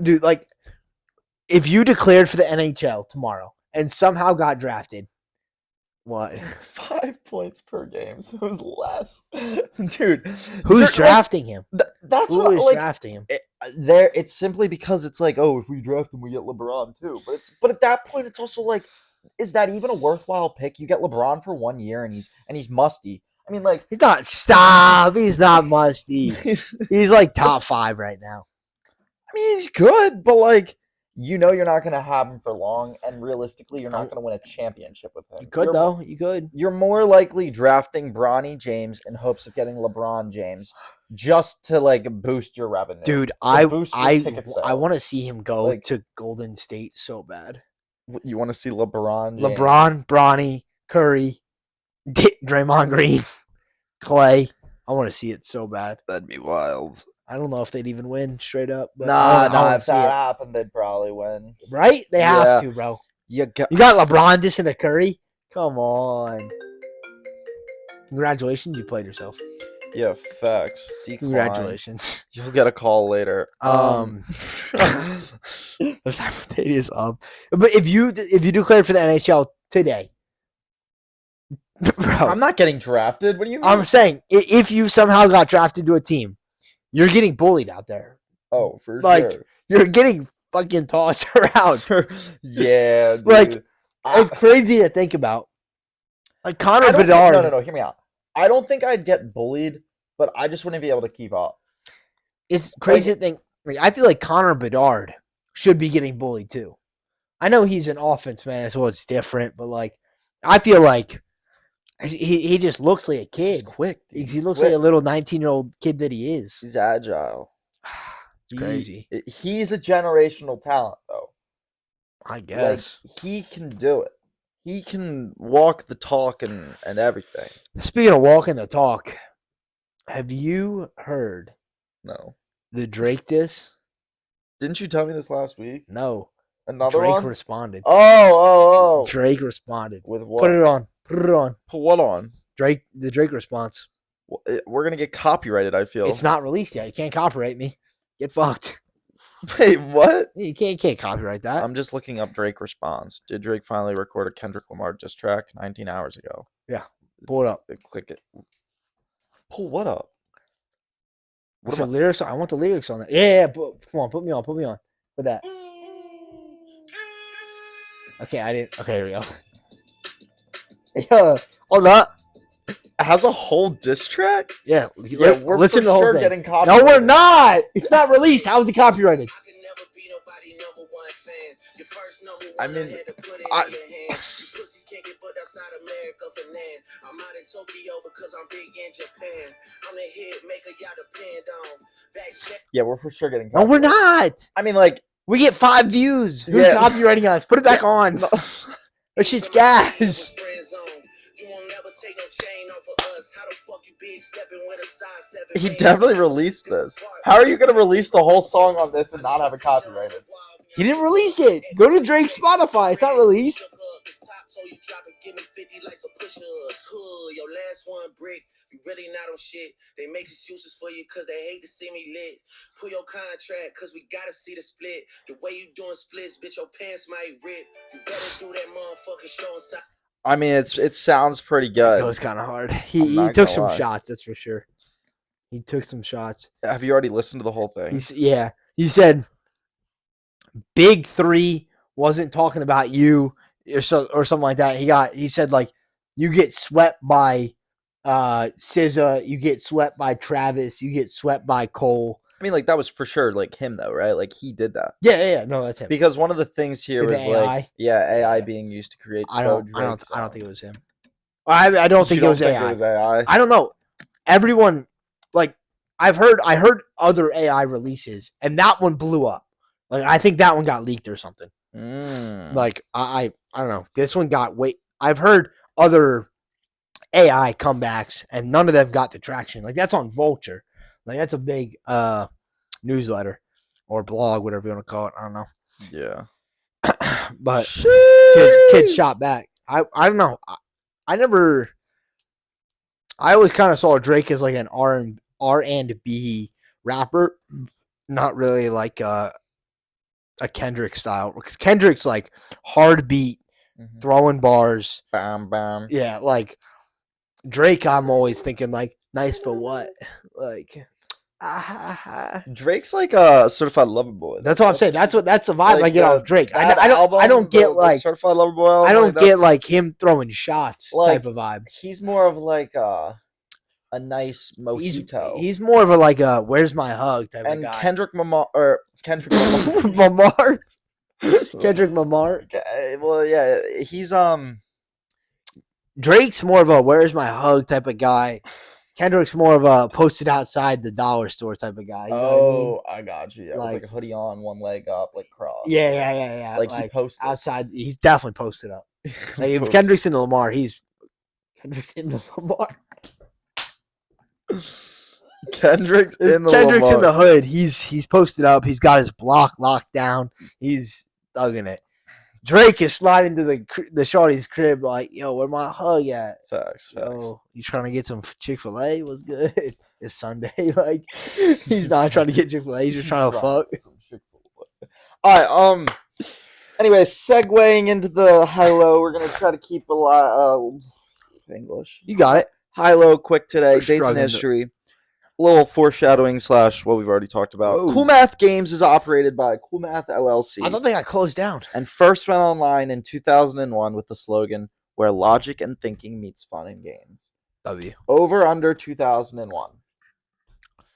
Dude, like, if you declared for the NHL tomorrow and somehow got drafted, what?
5 points per game, so it was less. Dude,
who's drafting him?
That's
Who
what
is
like
drafting him?
it's simply because it's like, oh, if we draft him, we get LeBron too. But at that point, it's also like, is that even a worthwhile pick? You get LeBron for 1 year, and he's musty. I mean, like,
He's not. Stop. He's not musty. He's like top 5 right now.
I mean, he's good, but like, you're not going to have him for long, and realistically, you're not going to win a championship with him.
You could, though. You could.
You're more likely drafting Bronny James in hopes of getting LeBron James just to like boost your revenue.
Dude, I want to see him go to Golden State so bad.
You want to see LeBron James?
LeBron, Bronny, Curry, Draymond Green, Clay. I want to see it so bad.
That'd be wild.
I don't know if they'd even win straight up. But
Nah, if that happened, they'd probably win.
Right? They have to, bro. You got LeBron dissing to Curry? Come on. Congratulations, you played yourself.
Yeah, facts. Decline.
Congratulations.
You'll get a call later.
Simultaneous But if you declared for the NHL today, bro,
I'm not getting drafted. What do you mean?
I'm saying if you somehow got drafted to a team, you're getting bullied out there.
Oh, for sure.
You're getting fucking tossed around.
Yeah, dude.
Like, it's crazy to think about. Like Connor Bedard.
No, hear me out. I don't think I'd get bullied, but I just wouldn't be able to keep up.
It's crazy to think. Like, I feel like Connor Bedard should be getting bullied too. I know he's an offense man, so it's different, but like, I feel like he just looks like a kid.
He's quick.
He looks like a little 19-year-old kid that he is.
He's agile.
It's crazy.
He's a generational talent, though.
I guess.
Like, he can do it. He can walk the talk and everything.
Speaking of walking the talk, have you heard the Drake diss?
Didn't you tell me this last week?
No.
Another
Drake
one?
responded.
Oh.
Drake responded.
With what?
Put it on.
Put what on?
The Drake response.
We're going to get copyrighted, I feel.
It's not released yet. You can't copyright me. Get fucked.
Wait, what?
You can't copyright that.
I'm just looking up Drake response. Did Drake finally record a Kendrick Lamar diss track 19 hours ago?
Yeah. Pull it up.
Click it. Pull what up?
What's the lyrics? I want the lyrics on that. Yeah. Come on, put me on. Put that. Okay, I didn't. Okay, here we go. Yeah. Hold up.
It has a whole diss track?
Yeah.
We're listen to the whole thing. Getting
copyrighted. No, we're not. It's not released. How is it copyrighted?
I mean, yeah, we're for sure getting
copyrighted. No, we're not.
I mean, like,
we get 5 views. Who's copywriting us? Put it back on. No. It's just gas.
He definitely released this. How are you going to release the whole song on this and not have it copyrighted?
He didn't release it. Go to Drake's Spotify. It's not released. Your last one brick, you really not on shit. They make excuses for you because they hate to see me lit. Pull your contract because we gotta see the split. The way you doing splits, bitch, your pants might rip. You better do that motherfucking show inside. I mean, it sounds pretty good. It was kind of hard. He took some shots, that's for sure. He took some shots. Have you already listened to the whole thing? Yeah. He said, Big 3 wasn't talking about you or something like that. He said, like, you get swept by SZA, you get swept by Travis, you get swept by Cole. I mean, like, that was for sure, like, him, though, right? Like, he did that. Yeah. No, that's him. Because one of the things here was, like, AI being used to create I don't think it was him. I don't think it was AI. I don't know. Everyone, like, I heard other AI releases, and that one blew up. Like, I think that one got leaked or something. Like, I don't know. This one got I've heard other AI comebacks, and none of them got the traction. Like that's on Vulture. Like that's a big newsletter or blog, whatever you want to call it. I don't know.
Yeah.
But kids shot back. I don't know. I always kind of saw Drake as like an R&B rapper, not really like a Kendrick style, because Kendrick's like hard beat, throwing bars,
bam bam.
Yeah, like Drake, I'm always thinking like nice for what, like.
Drake's like a certified lover boy.
That's what I'm saying. That's the vibe I
like,
get off Drake. I don't get
the
like
certified lover boy album,
I don't get like him throwing shots
like,
type of vibe.
He's more of like a nice mojito.
He's more of a like a where's my hug type of guy.
And Kendrick Lamar Kendrick
Lamar. Kendrick Lamar.
Well, yeah, he's
Drake's more of a where's my hug type of guy. Kendrick's more of a posted outside the dollar store type of guy. You know what I mean?
I got you. Yeah, like a hoodie on, one leg up, like cross.
Yeah.
Like he posted
outside. He's definitely posted up. Like if Kendrick's in the Lamar, Kendrick's in the Lamar.
Kendrick's in
the hood. He's posted up. He's got his block locked down. He's thugging it. Drake is sliding to the shorty's crib like, yo, where my hug at?
Facts.
Yo, you trying to get some Chick-fil-A? What's good? It's Sunday. Like, he's not trying to get Chick-fil-A. He's just trying to fuck.
All right. Anyways, segueing into the high-low, we're going to try to keep a lot English.
You got it.
High-low quick today. Dates in history. A little foreshadowing / what we've already talked about.
Whoa.
Cool Math Games is operated by Cool Math LLC.
I thought they got closed down.
And first went online in 2001 with the slogan, where logic and thinking meets fun and games.
W.
Over under 2001.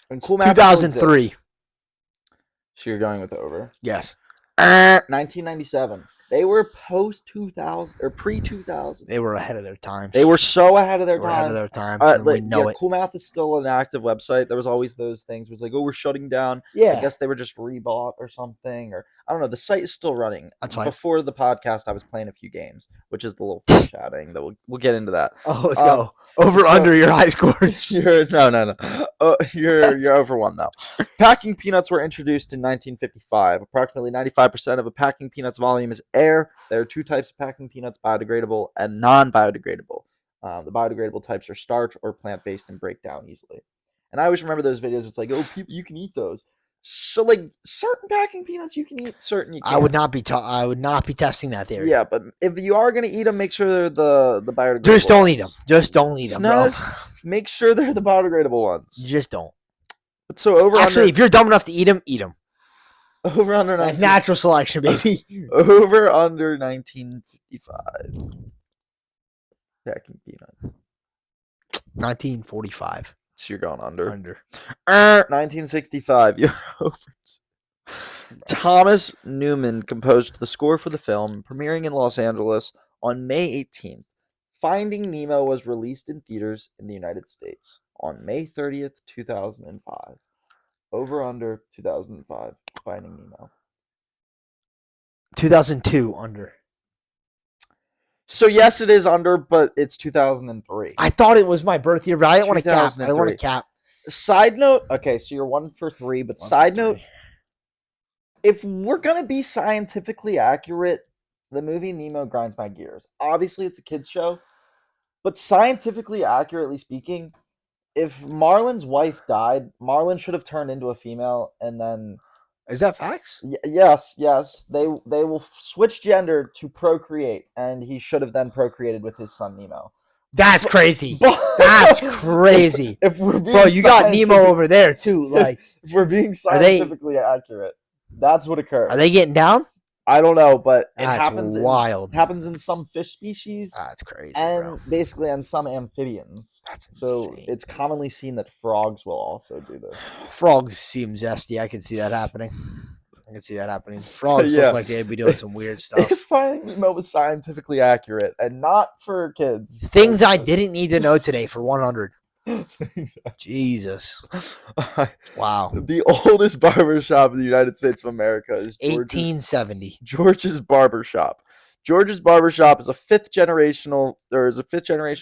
And Cool Math
2003.
So you're going with over?
Yes.
1997. They were post 2000 or pre 2000.
They were ahead of their time.
They were so ahead of their time.
We know it.
Cool Math is still an active website. There was always those things. It was like, oh, we're shutting down.
Yeah.
I guess they were just rebought or something, or I don't know. The site is still running.
That's fine.
Before the podcast, I was playing a few games, which is the little foreshadowing that we'll get into that.
Oh, let's go. Over under your high scores.
No. You're over one though. Packing peanuts were introduced in 1955. Approximately 95% of a packing peanut's volume is air. There are two types of packing peanuts: biodegradable and non-biodegradable. The biodegradable types are starch or plant-based and break down easily. And I always remember those videos. It's like, oh, people, you can eat those. So, like, certain packing peanuts you can eat, certain you can't.
I would not be testing that theory.
Yeah, but if you are gonna eat them, make sure they're the biodegradable.
Just don't eat them. Just don't eat them.
No,
bro.
make sure they're the biodegradable ones.
Just don't.
So
if you're dumb enough to eat them, eat them.
Over under 19...
That's natural selection, baby.
Over under 1955. Packing peanuts.
1945.
So you're going under.
1965.
You're over. Thomas Newman composed the score for the film, premiering in Los Angeles on May 18th. Finding Nemo was released in theaters in the United States on May 30th, 2005. Over under 2005. Finding Nemo.
2002 under.
So yes, it is under, but it's 2003.
I thought it was my birth year, but I didn't want to cap. I don't want to cap.
Side note. Okay, so you're 1 for 3, but side note. If we're gonna be scientifically accurate, the movie Nemo grinds my gears. Obviously, it's a kids show, but scientifically accurately speaking, if Marlin's wife died, Marlin should have turned into a female, and then.
Is that facts?
Yes. They will switch gender to procreate, and he should have then procreated with his son Nemo.
That's crazy. That's crazy.
If we're being
bro, you got Nemo over there too. Like,
if we're being scientifically accurate, that's what occurred.
Are they getting down?
I don't know, but it
That's
happens.
Wild.
It happens in some fish species.
That's crazy.
And
bro.
basically on some amphibians.
That's insane.
So it's commonly seen that frogs will also do this.
Frogs seem zesty. I can see that happening. Frogs look like they'd be doing some weird stuff.
If Finding Nemo was scientifically accurate and not for kids.
Things I didn't need to know today for 100. Jesus. Wow.
The oldest barber shop in the United States of America is
1870.
George's Barber Shop. George's Barbershop is a fifth generation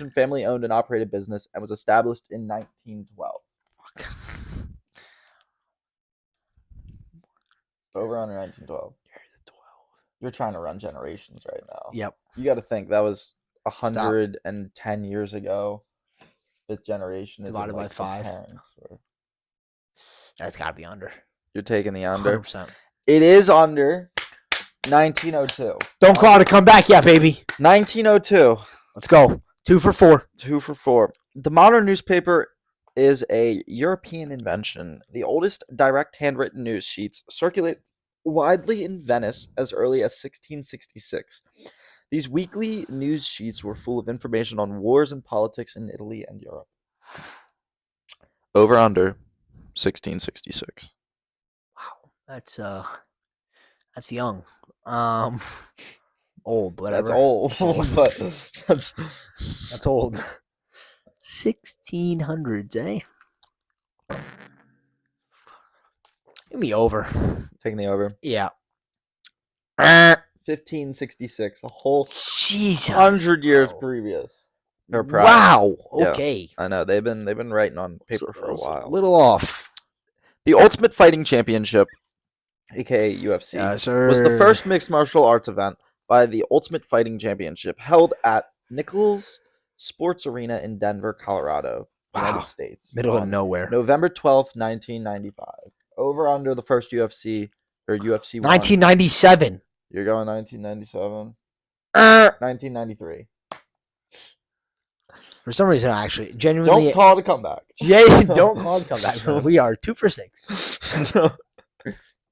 family owned and operated business and was established in 1912. Over under 1912. You're trying to run generations right now.
Yep.
You got to think that was 110 years ago. Fifth generation is
Divided by 5.
Parents.
That's got to be under.
You're taking the under.
100%.
It is under 1902.
Don't call it a comeback yet, baby.
1902.
Let's go. 2 for 4.
2 for 4. The modern newspaper is a European invention. The oldest direct handwritten news sheets circulate widely in Venice as early as 1666. These weekly news sheets were full of information on wars and politics in Italy and Europe. Over under 1666.
Wow, that's young. Old, whatever.
That's old, but
that's old. 1600s, eh? Give me over.
Taking the over.
Yeah.
1566, a whole
Jesus,
100 years previous.
Wow.
Yeah,
okay.
I know they've been writing on paper for a while.
A little off.
The Ultimate Fighting Championship, aka UFC,
yes,
was the first mixed martial arts event by the Ultimate Fighting Championship held at Nichols Sports Arena in Denver, Colorado, United States.
Middle of nowhere.
November 12th, 1995. Over under the first UFC or UFC 1.
1997.
You're going 1997. 1993.
For some reason, actually, genuinely.
Don't call it a comeback.
Don't call it a comeback. We are 2 for 6.
No.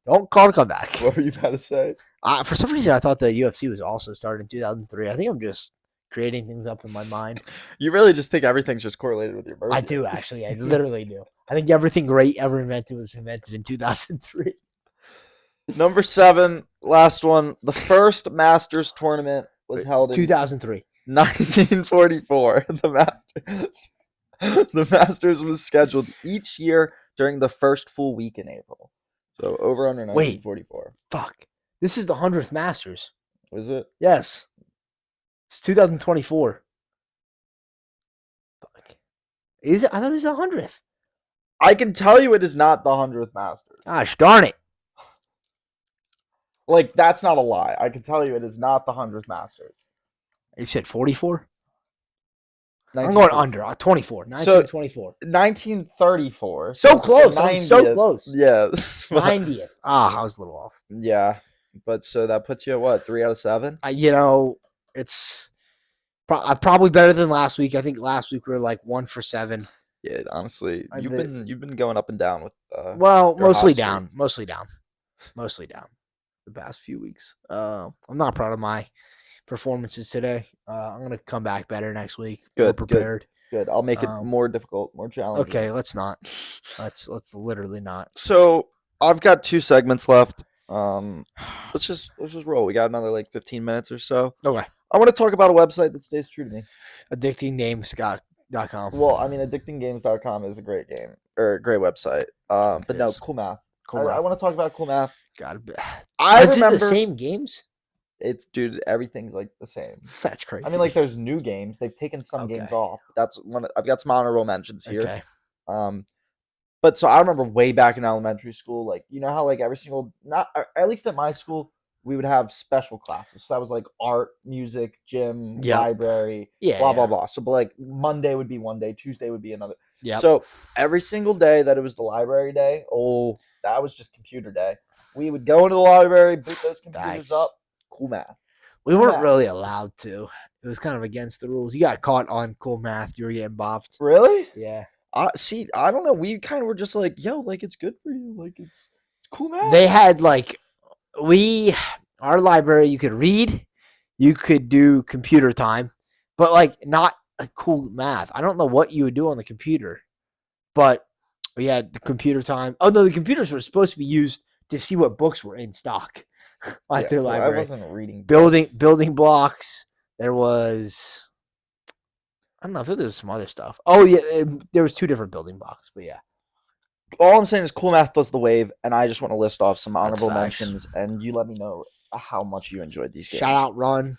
Don't call it a comeback.
What were you about to say?
For some reason, I thought the UFC was also started in 2003. I think I'm just creating things up in my mind.
You really just think everything's just correlated with your birthday.
I do, actually. I literally do. I think everything great ever invented was invented in 2003.
Number 7, last one. The first Masters tournament was held in
2003.
1944. The Masters was scheduled each year during the first full week in April. So over under 1944.
Fuck. This is the 100th Masters.
Was it?
Yes. It's 2024. Fuck. Is it? I thought it was the 100th.
I can tell you it is not the 100th Masters.
Gosh darn it.
Like, that's not a lie. I can tell you it is not the 100th Masters.
You said 44? I'm going under. 24. 1924.
1934.
So close. I was so close.
Yeah.
90th. I was a little off.
Yeah. But so that puts you at what? 3 out of 7?
It's probably better than last week. I think last week we were like 1 for 7.
Yeah, honestly, you've been going up and down with.
Mostly down. The past few weeks. I'm not proud of my performances today. I'm gonna come back better next week.
Good,
more prepared.
Good. I'll make it more difficult, more challenging.
Okay, let's not. Let's literally not.
So I've got 2 segments left. Let's just roll. We got another like 15 minutes or so.
Okay.
I want to talk about a website that stays true to me.
Addictingnames.com.
Well, I mean, addictinggames.com is a great game or a great website. But no, Cool Math. I want to talk about Cool Math.
God,
I
remember
remember
the same games.
It's dude, everything's like the same.
That's crazy.
I mean, like there's new games. They've taken some games off. That's one. I've got some honorable mentions here.
Okay.
But so I remember way back in elementary school, like you know how like every single at least at my school we would have special classes. So that was like art, music, gym, library, blah blah blah. So but like Monday would be one day, Tuesday would be another.
Yeah.
So every single day that it was the library day, that was just computer day. We would go into the library, boot those computers up. Cool Math.
We weren't really allowed to. It was kind of against the rules. You got caught on Cool Math. You were getting bopped.
Really?
Yeah.
See, I don't know. We kind of were just like, yo, like it's good for you. Like it's Cool Math.
They had like our library. You could read, you could do computer time, but like not a Cool Math. I don't know what you would do on the computer, but we had the computer time. Oh no, the computers were supposed to be used to see what books were in stock. Like their library.
I wasn't reading
building blocks. There was, I don't know if there was some other stuff. Oh yeah, there was 2 different building blocks, but yeah.
all I'm saying is Cool Math does the wave, and I just want to list off some honorable
facts.
mentions, and you let me know how much you enjoyed these games.
Shout out Run.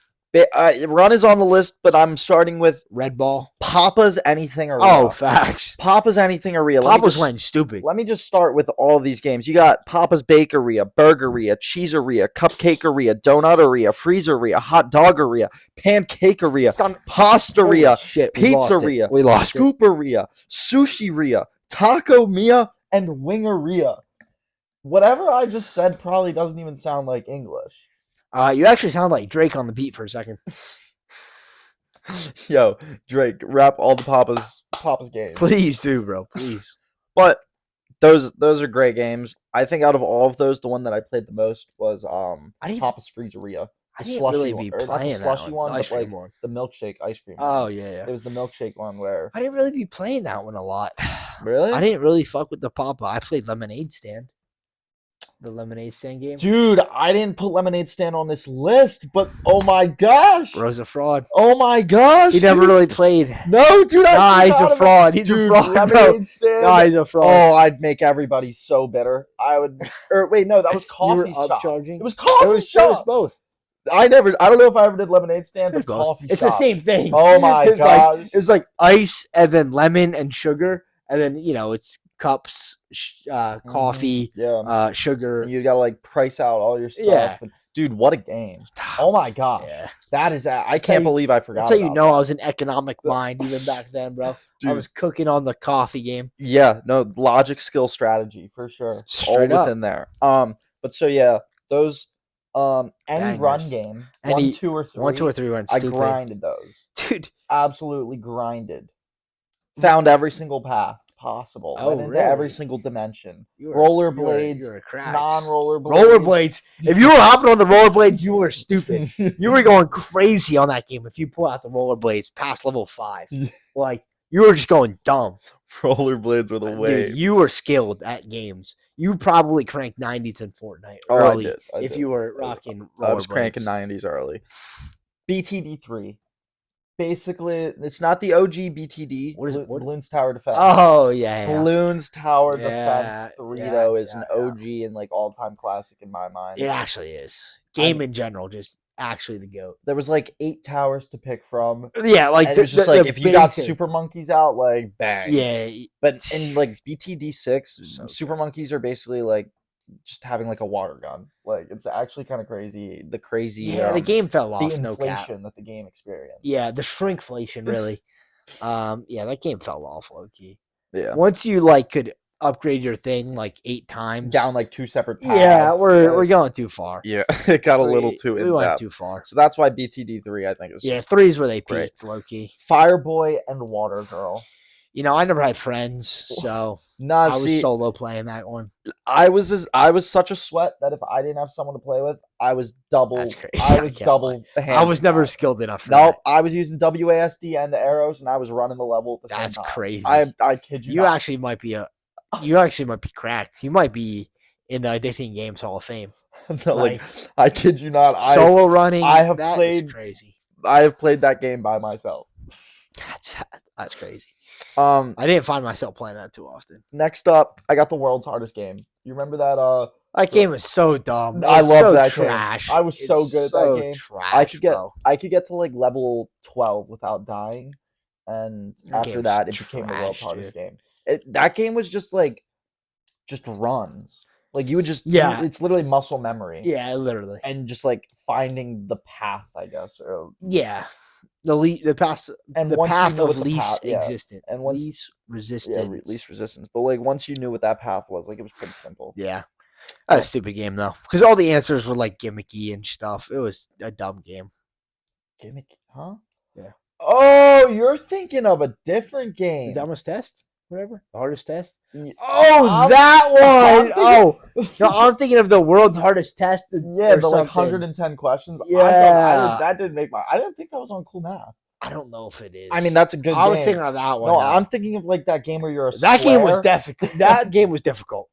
Run is on the list, but I'm starting with
Red Ball.
Papa's Anything Area.
Oh, facts.
Papa's Anything Area.
Papa's went stupid.
Let me just start with all of these games. You got Papa's Bakeria, Burgeria, Cheeseria, Cupcakeria, Donuteria, Freezeria, Hot Doggeria, Pancakeria, Pastaria, Pizzeria,
We lost it.
Scooperia, Sushiria, Taco Mia, and Wingeria. Whatever I just said probably doesn't even sound like English.
You actually sound like Drake on the beat for a second.
Yo, Drake, rap all the Papa's games.
Please do, bro. Please.
But those are great games. I think out of all of those, the one that I played the most was Papa's Freezeria.
I didn't really be playing
the slushy one,
ice
but like
cream one.
the milkshake ice cream.
Oh yeah.
It was the milkshake one where
I didn't really be playing that one a lot.
Really?
I didn't really fuck with the Papa. I played Lemonade Stand. The Lemonade Stand game.
Dude, I didn't put Lemonade Stand on this list, but oh my gosh.
Bro's a fraud.
Oh my gosh.
He never really played.
No, dude.
He's a fraud. He's a fraud, bro. Nah, he's a fraud.
Oh, I'd make everybody so bitter. I would. Or wait, no, that was coffee shop. It was coffee shop.
It was both.
I don't know if I ever did Lemonade Stand or coffee shop.
It's the same thing.
Oh my gosh.
It was like ice and then lemon and sugar. And then, it's cups, coffee, sugar.
And you gotta like price out all your stuff.
Yeah.
And, dude, what a game. Oh my gosh. Yeah. That is, I can't believe I forgot.
That's how you know I was an economic mind even back then, bro. Dude. I was cooking on the coffee game.
Yeah, no, logic, skill, strategy for sure.
Straight
all
up.
within there. But so yeah, those any run game, 1, 2, or 3.
1, 2, or 3 went stupid.
I grinded those.
Dude.
Absolutely grinded. Found every single path possible.
Oh,
went into
really?
every single dimension. Rollerblades,
you're a crack.
non-rollerblades.
Rollerblades. If you were hopping on the rollerblades, you were stupid. You were going crazy on that game if you pull out the rollerblades past level 5. Like, you were just going dumb.
Rollerblades were the way.
Dude, you were skilled at games. You probably cranked 90s in Fortnite early.
I did.
If you were rocking rollerblades.
I was cranking 90s early. BTD3. Basically, it's not the OG BTD.
What is it?
Balloons Tower Defense.
Oh, yeah.
Balloons Tower Defense 3, though, is an OG and like all-time classic in my mind.
It actually is. Game in general, just actually the GOAT.
There was like 8 towers to pick from.
Yeah, like
it was just like if you got Super Monkeys out, like bang.
Yeah.
But in like BTD6, Super Monkeys are basically like just having like a water gun. Like it's actually kind of crazy. The
game fell off.
The
no
inflation
cap.
that the game experienced.
Yeah, the shrinkflation really. That game fell off low key.
Yeah.
Once you like could upgrade your thing like 8 times
down like 2 separate paths.
Yeah, we're going too far.
Yeah, it got a little too in depth.
We went too far.
So that's why BTD3 I think is
3 is where they peaked low key.
Fireboy and Water Girl.
I never had friends, so I was solo playing that one.
I was such a sweat that if I didn't have someone to play with, I was double.
That's crazy.
I was double.
I was never skilled enough for
that. I was using WASD and the arrows, and I was running the level at the same time.
That's crazy.
I kid you.
You actually might be cracked. You might be in the Addicting Games Hall of Fame.
No, I kid you not.
Solo running.
Is
crazy.
I have played that game by myself.
That's crazy.
I
didn't find myself playing that too often.
Next up, I got the world's hardest game. You remember that?
That game was so dumb.
I love that
trash.
Game. I was so good at that game.
Trash,
I could get to like level 12 without dying, and after that, it became the world's hardest game. That game was just runs. Like you would just it's literally muscle memory.
Yeah, literally,
and just like finding the path, I guess.
The path of least existence
and
least resistance.
Yeah, least resistance. But like once you knew what that path was, like it was pretty simple.
Yeah, that was a stupid game though, because all the answers were like gimmicky and stuff. It was a dumb game.
Gimmicky, huh?
Yeah.
Oh, you're thinking of a different game.
The dumbest test, whatever. The hardest test.
Oh,
that one. I'm thinking of the world's hardest test.
Yeah, the like 110 questions.
Yeah,
that didn't make I didn't think that was on Cool Math.
I don't know if it is.
I mean, that's a good game.
I was thinking of that one.
No, I'm thinking of like that game where you're
that game was difficult. That game was difficult.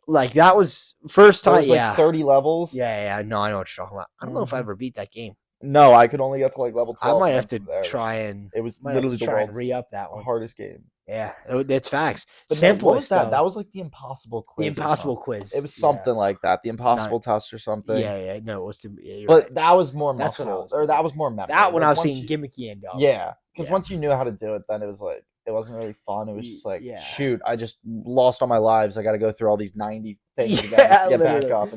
Like that was first time.
It was like 30 levels.
Yeah. No, I know what you're talking about. I don't know if I ever beat that game.
No, I could only get to like level 12.
I might have to try and.
It was literally the world's
re-up that one.
Hardest game.
Yeah, that's facts.
But no, what was
Simplest,
that?
though.
That was like the impossible quiz.
The
or
impossible
something.
quiz.
It was something like that. The impossible test or something.
Yeah. No, it was the. Yeah, you're
But
right.
that was more
That's what I
muscle,
was
or
thinking.
that was more memory.
That one
Like,
I was
once
seeing gimmicky and dumb.
Yeah, because
Yeah.
once you knew how to do it, then it was like it wasn't really fun. It was just like,
Yeah.
shoot, I just lost all my lives. I got to go through all these 90 things again
Yeah,
just to get back
literally.
up,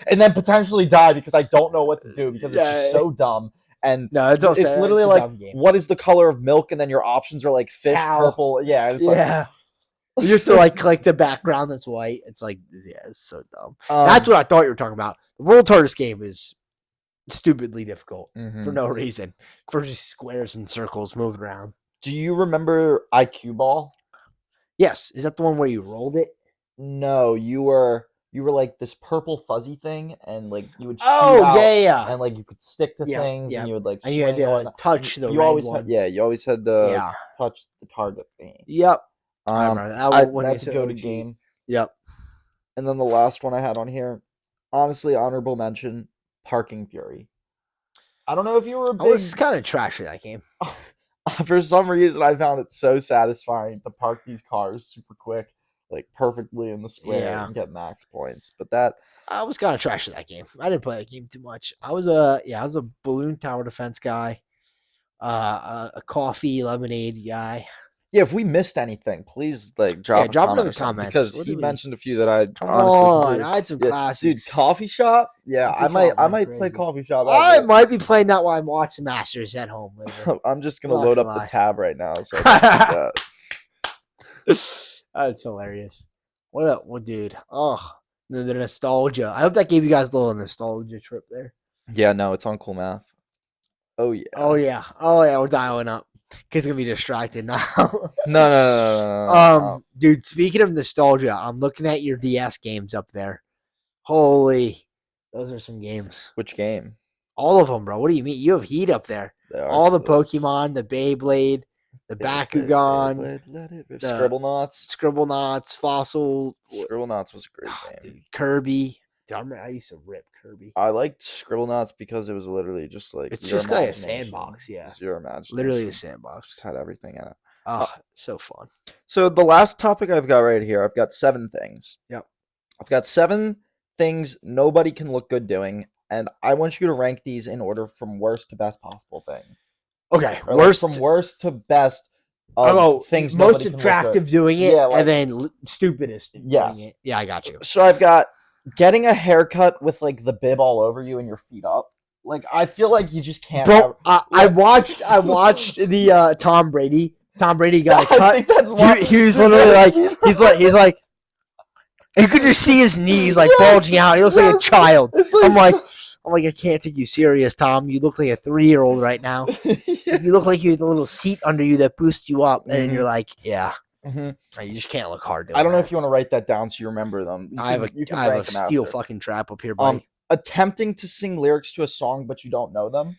and then potentially die because I don't know what to do because it's just so dumb. And
No, it's
literally
a
like,
dumb game.
what is the color of milk? And then your options are like fish,
Cow.
purple. Yeah, and it's
Yeah. You have to like click the background that's white. It's like, yeah, it's so dumb. That's what I thought you were talking about. The world's hardest game is stupidly difficult for no reason. For just squares and circles moving around.
Do you remember IQ Ball?
Yes. Is that the one where you rolled it?
No, you were like this purple fuzzy thing, and like you would shoot out,
yeah.
and like you could stick to things, and you would like
and you had to touch the
you
red
always
one.
you always had to touch the target thing.
Yep. I remember that one.
That's a go-to game.
Yep.
And then the last one I had on here, honestly, honorable mention, Parking Fury. I don't know if you were a big...
I was kind of trashy that game.
For some reason, I found it so satisfying to park these cars super quick, like perfectly in the square and get max points. But that...
I was kind of trashy that game. I didn't play that game too much. I was a balloon tower defense guy, a coffee lemonade guy.
Yeah, if we missed anything, please like drop
it in the comments
because he mentioned a few that I
honestly I had some classics.
Dude, coffee shop? Yeah,
Coffee
I might play coffee shop.
I might be playing that while I'm watching Masters at home later.
I'm just gonna load up the tab right now. So I
that's hilarious. What up, dude? Oh, the nostalgia. I hope that gave you guys a little nostalgia trip there.
Yeah, no, it's on Cool Math. Oh yeah.
We're dialing up. Kid's gonna be distracted now.
No.
Dude, speaking of nostalgia, I'm looking at your DS games up there. Holy, those are some games.
Which game?
All of them, bro. What do you mean? You have Heat up there. All the Pokemon, the Beyblade, the Bakugan,
Scribblenauts,
Fossil.
Scribblenauts was a great game.
Dude, Kirby. Dude, I used to rip Kirby.
I liked Scribblenauts because it was literally just like
it's just like a sandbox, yeah.
It's your imagination.
Literally a sandbox.
Just had everything in it.
Oh, so fun.
So the last topic I've got right here, I've got 7 things.
Yep.
I've got 7 things nobody can look good doing, and I want you to rank these in order from worst to best possible thing.
Okay,
from worst to best.
Things most attractive doing it, and then stupidest doing it. Yeah, I got you.
So I've got getting a haircut with like the bib all over you and your feet up. Like I feel like you just can't.
Bro, I watched the Tom Brady. Tom Brady got a cut.
I think that's why
he was literally like he's like you could just see his knees like bulging out. He looks like a child. I'm like I can't take you serious, Tom. You look like a 3-year-old right now. You look like you have a little seat under you that boosts you up, and you're like, yeah. Mm-hmm. You just can't look hard.
I don't know if you want to write that down so you remember them.
I have a steel fucking trap up here, buddy.
Attempting to sing lyrics to a song but you don't know them.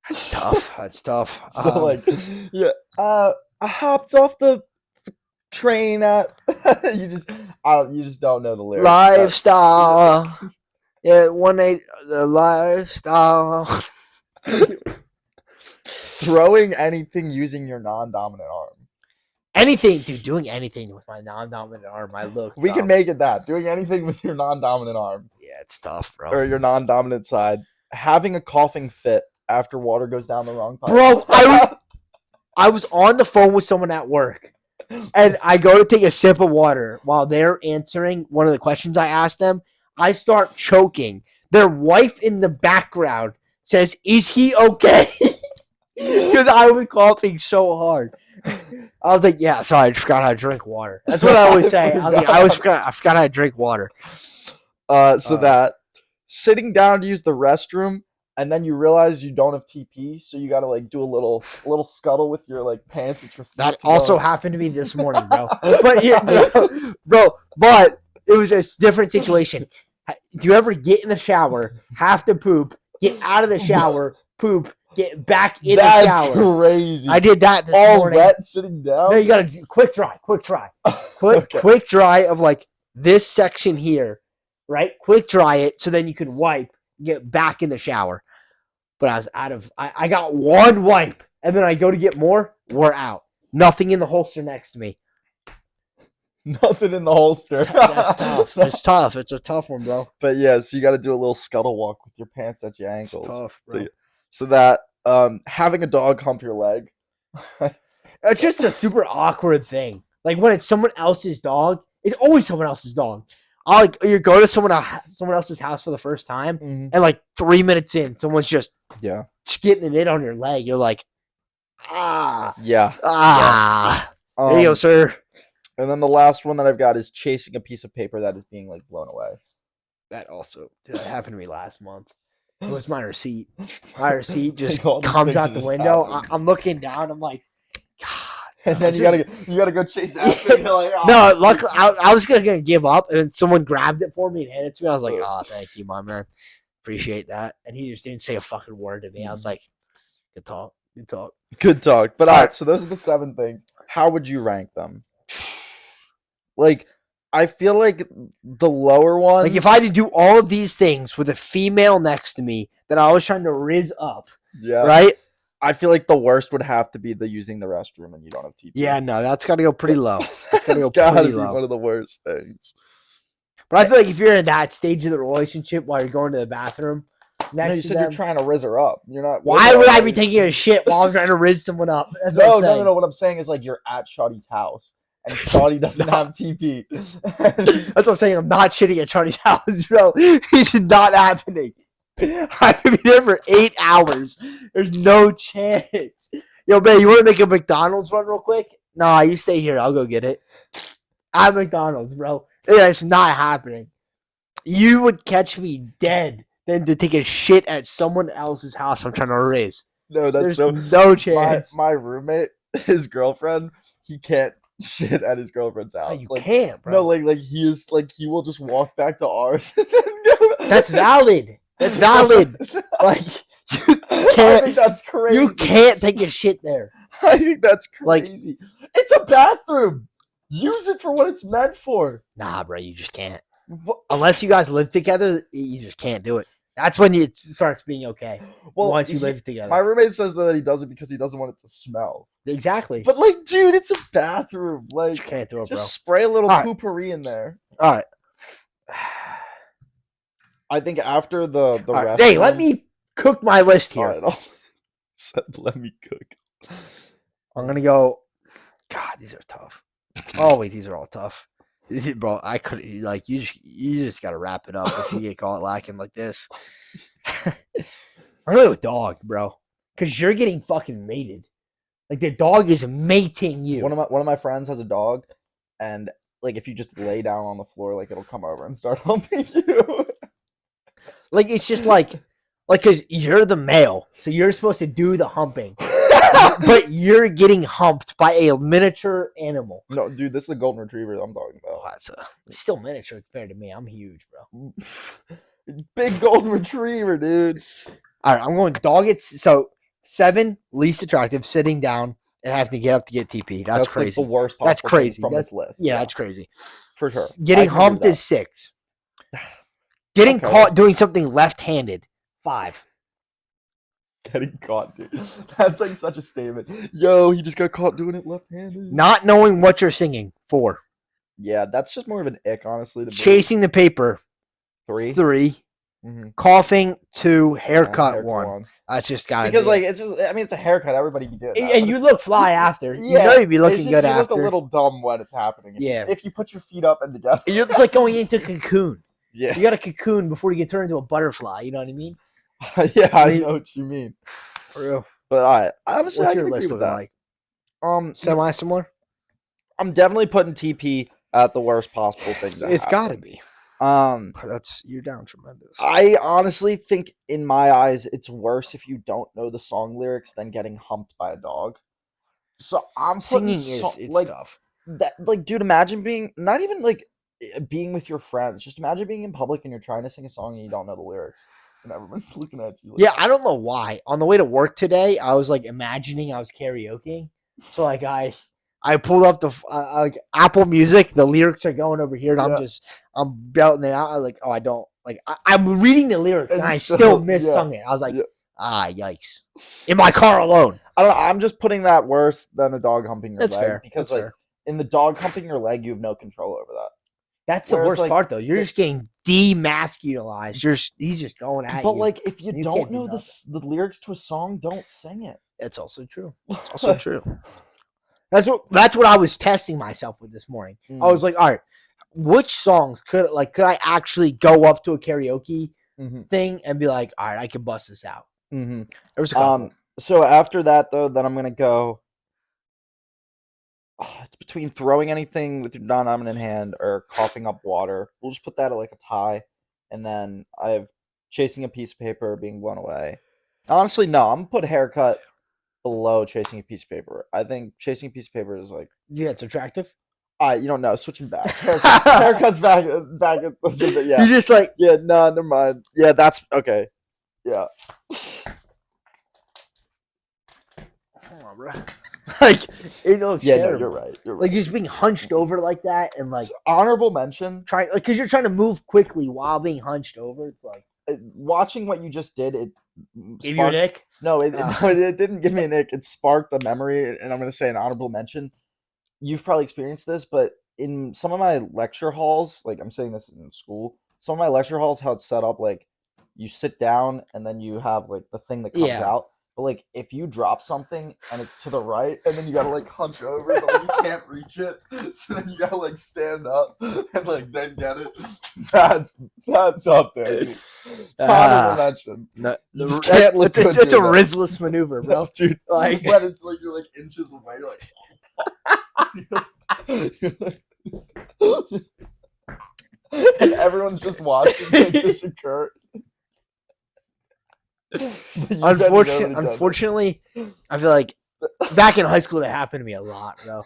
That's tough. That's tough.
So I hopped off the train at you just don't know the lyrics.
Lifestyle. Yeah, 1-8 the lifestyle.
Throwing anything using your non-dominant arm.
Anything, dude. Doing anything with my non-dominant arm. I look.
We can make it that. Doing anything with your non-dominant arm.
Yeah, it's tough, bro.
Or your non-dominant side. Having a coughing fit after water goes down the wrong pipe.
Bro, I was on the phone with someone at work, and I go to take a sip of water while they're answering one of the questions I asked them. I start choking. Their wife in the background says, "Is he okay?" Because I was coughing so hard. I was like, "Yeah, sorry, I just forgot how to drink water." That's what I always say. I was like, I forgot how to drink water.
That sitting down to use the restroom, and then you realize you don't have TP, so you gotta like do a little scuttle with your like pants at your feet.
That also happened to me this morning, bro. But it was a different situation. Do you ever get in the shower, have to poop, get out of the shower, poop, get back in the shower?
That's crazy.
I did that this morning.
All wet sitting down?
No, you got to quick dry. Quick dry of like this section here, right? Quick dry it so then you can wipe, get back in the shower. But I was I got one wipe, and then I go to get more, we're out. Nothing in the holster next to me.
Nothing in the holster.
That's tough. It's tough. It's a tough one, bro.
But yeah, so you got to do a little scuttle walk with your pants at your ankles.
It's tough, bro.
So that having a dog hump your leg.
It's just a super awkward thing. Like when it's someone else's dog, it's always someone else's dog. You go to someone else's house for the first time, and like 3 minutes in, someone's just getting it on your leg. You're like, there you go, sir.
And then the last one that I've got is chasing a piece of paper that is being like blown away.
That happened to me last month. It was my receipt. My receipt just comes out the window. I'm looking down. I'm like, God.
And then you gotta go chase after it. You're like, oh.
No, luckily I was gonna give up, and then someone grabbed it for me and handed it to me. I was like, oh, thank you, my man. Appreciate that. And he just didn't say a fucking word to me. I was like, good talk.
But all right, so those are the 7 things. How would you rank them? Like, I feel like the lower ones.
Like if I had to do all of these things with a female next to me that I was trying to rizz up, right?
I feel like the worst would have to be the using the restroom and you don't have TP.
Yeah, no, that's got to go pretty low. That's got to go
pretty
low.
One of the worst things.
But I feel like if you're in that stage of the relationship while you're going to the bathroom,
you said you're trying to rizz her up. You're not.
Why would I be taking a shit while I'm trying to rizz someone up? That's
no. What I'm saying is like you're at Shawty's house and Shawty doesn't have TP.
That's what I'm saying. I'm not shitting at Shawty's house, bro. It's not happening. I could be there for 8 hours. There's no chance. Yo, man, you want to make a McDonald's run real quick? Nah, you stay here. I'll go get it. At McDonald's, bro. Yeah, it's not happening. You would catch me dead than to take a shit at someone else's house I'm trying to raise.
No, that's
no chance.
My roommate, his girlfriend, he can't shit at his girlfriend's house.
You can't, bro.
No, like he is like he will just walk back to ours.
That's valid. That's valid. Like you can't.
I think that's crazy.
You can't take a shit there.
I think that's crazy. It's a bathroom. Use it for what it's meant for.
Nah, bro, you just can't. Unless you guys live together, you just can't do it. That's when it starts being okay.
Well,
once you live together.
My roommate says that he does it because he doesn't want it to smell.
Exactly.
But like, dude, it's a bathroom. Like,
you can't do it,
just spray a little poopery in there.
All right.
I think after the rest.
Hey, let me cook my list here.
All right, let me cook.
I'm gonna go. God, these are tough. Oh wait, these are all tough. Bro, I could like you just gotta wrap it up if you get caught lacking like this. I'm gonna go with dog, bro, because you're getting fucking mated. Like the dog is mating you.
One of my friends has a dog, and like if you just lay down on the floor, like it'll come over and start humping you.
Like it's just like because you're the male, so you're supposed to do the humping. But you're getting humped by a miniature animal.
No, dude, this is a golden retriever I'm talking about.
It's still miniature compared to me. I'm huge, bro.
Big golden retriever, dude.
All right, I'm going dog. So 7, least attractive, sitting down and having to get up to get TP. That's crazy.
Like the worst.
That's crazy
from this list.
Yeah, that's crazy.
For sure.
Getting humped is 6. Getting caught doing something left-handed, 5.
Getting caught, dude. That's like such a statement. Yo, he just got caught doing it left-handed.
Not knowing what you're singing, 4.
Yeah, that's just more of an ick, honestly.
Chasing the paper,
3.
Mm-hmm. Coughing, 2. Haircut, 1. That's just gotta
because like it's just. I mean, it's a haircut. Everybody can do it.
And you look fly after. You know you'd be looking good after.
You look a little dumb when it's happening. If you put your feet up and together,
it looks like going into cocoon.
Yeah,
you got a cocoon before you get turned into a butterfly. You know what I mean?
Yeah, I know what you mean.
For real.
But honestly,
what's your list looking like? Semi-similar?
I'm definitely putting TP at the worst possible thing.
It's got to be. You're down tremendous.
I honestly think, in my eyes, it's worse if you don't know the song lyrics than getting humped by a dog. So I'm
singing it's like tough.
That, like, dude, imagine being not even like being with your friends. Just imagine being in public and you're trying to sing a song and you don't know the lyrics. And everyone's looking at you. Like,
yeah, I don't know why. On the way to work today, I was like imagining I was karaokeing. So like I pulled up the like Apple Music. The lyrics are going over here, and I'm belting it out. I was like, oh, I don't like. I'm reading the lyrics, and I still missung it. I was like, Yikes! In my car alone.
I don't know. I'm just putting that worse than a dog humping your
That's
leg
fair.
because
That's fair.
in the dog humping your leg, you have no control over that.
That's the worst part, though. You're just getting demasculinized. He's just going at you.
But like, if you don't
can't
know
do
the lyrics to a song, don't sing it.
It's also true. It's also true. That's what I was testing myself with this morning. I was like, all right, which songs could I actually go up to a karaoke thing and be like, all right, I can bust this out. There was a couple.
So after that, though, then I'm gonna go. It's between throwing anything with your non-dominant hand or coughing up water. We'll just put that at like a tie, and then I have chasing a piece of paper, being blown away. Honestly, no, I'm gonna put haircut below chasing a piece of paper. I think chasing a piece of paper is like,
yeah, it's attractive.
You don't know. Switching back. Haircut's back. Yeah.
You're just like,
yeah, no, never mind. Yeah, that's okay. Yeah.
Come on, bro. Like, it looks terrible.
No, you're right. You're right.
Like just being hunched over like that, and like
honorable mention.
Because you're trying to move quickly while being hunched over. It's like
watching what you just did. It
gave you an ick.
No, it didn't give me an ick. It sparked a memory, and I'm going to say an honorable mention. You've probably experienced this, but in some of my lecture halls, like I'm saying this in school, some of my lecture halls, how it's set up, like you sit down and then you have like the thing that comes out. But like if you drop something and it's to the right, and then you gotta like hunch over, but like, you can't reach it, so then you gotta like stand up and like then get it. That's up there. Honorable mention.
No,
you just can't look good.
It's a Rizless maneuver, bro.
Dude,
like
when it's like you're like inches away, you're like and everyone's just watching like this occur.
Unfortunately, I feel like back in high school that happened to me a lot, bro.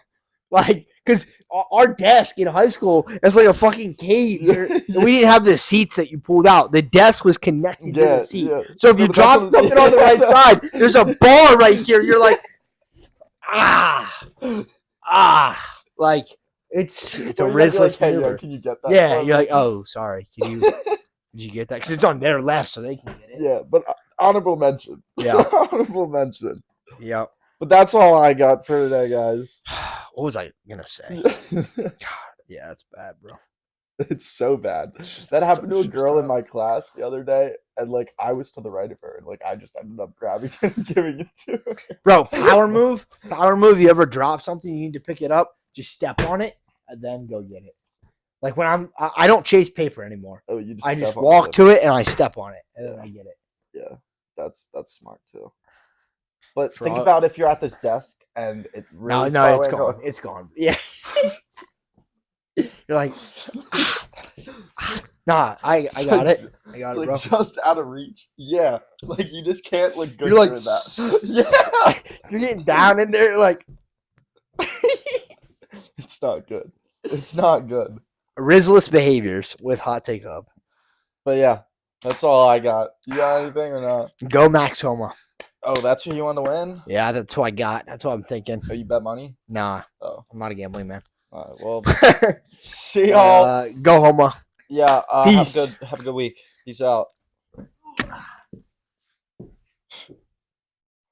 Like, because our desk in high school is like a fucking cage. We didn't have the seats that you pulled out. The desk was connected to the seat. Yeah. So if you drop something on the right side, there's a bar right here. You're like, like it's a Rizless maneuver.
Hey, can you get that?
Yeah, you're like, oh, sorry. Did you get that? Because it's on their left, so they can get it.
Yeah, but honorable mention.
Yeah.
Honorable mention.
Yep.
But that's all I got for today, guys.
What was I going to say? God, yeah, that's bad, bro.
It's so bad. That happened to a girl in my class the other day, and like I was to the right of her, and like I just ended up grabbing it and giving it to her.
Bro, power move. You ever drop something, you need to pick it up, just step on it, and then go get it. Like when I don't chase paper anymore.
Oh, you just
I just walk to it and I step on it and then I get it.
Yeah, that's smart too. But think about if you're at this desk and it really
no, it's gone. It's gone. Yeah. You're like, nah, I got it. I got it, bro.
Just out of reach. Yeah, like you just can't look good.
You're like,
that.
Yeah, you're getting down in there, like.
It's not good. It's not good.
Rizless behaviors with Hot Take Hub.
But yeah, that's all I got. You got anything or not?
Go Max Homa.
Oh, that's who you want to win?
Yeah, that's who I got. That's what I'm thinking.
Oh, you bet money?
Nah.
Oh.
I'm not a gambling man.
All right, well, see y'all.
Go Homa.
Yeah,
Peace.
Have a good week. Peace out.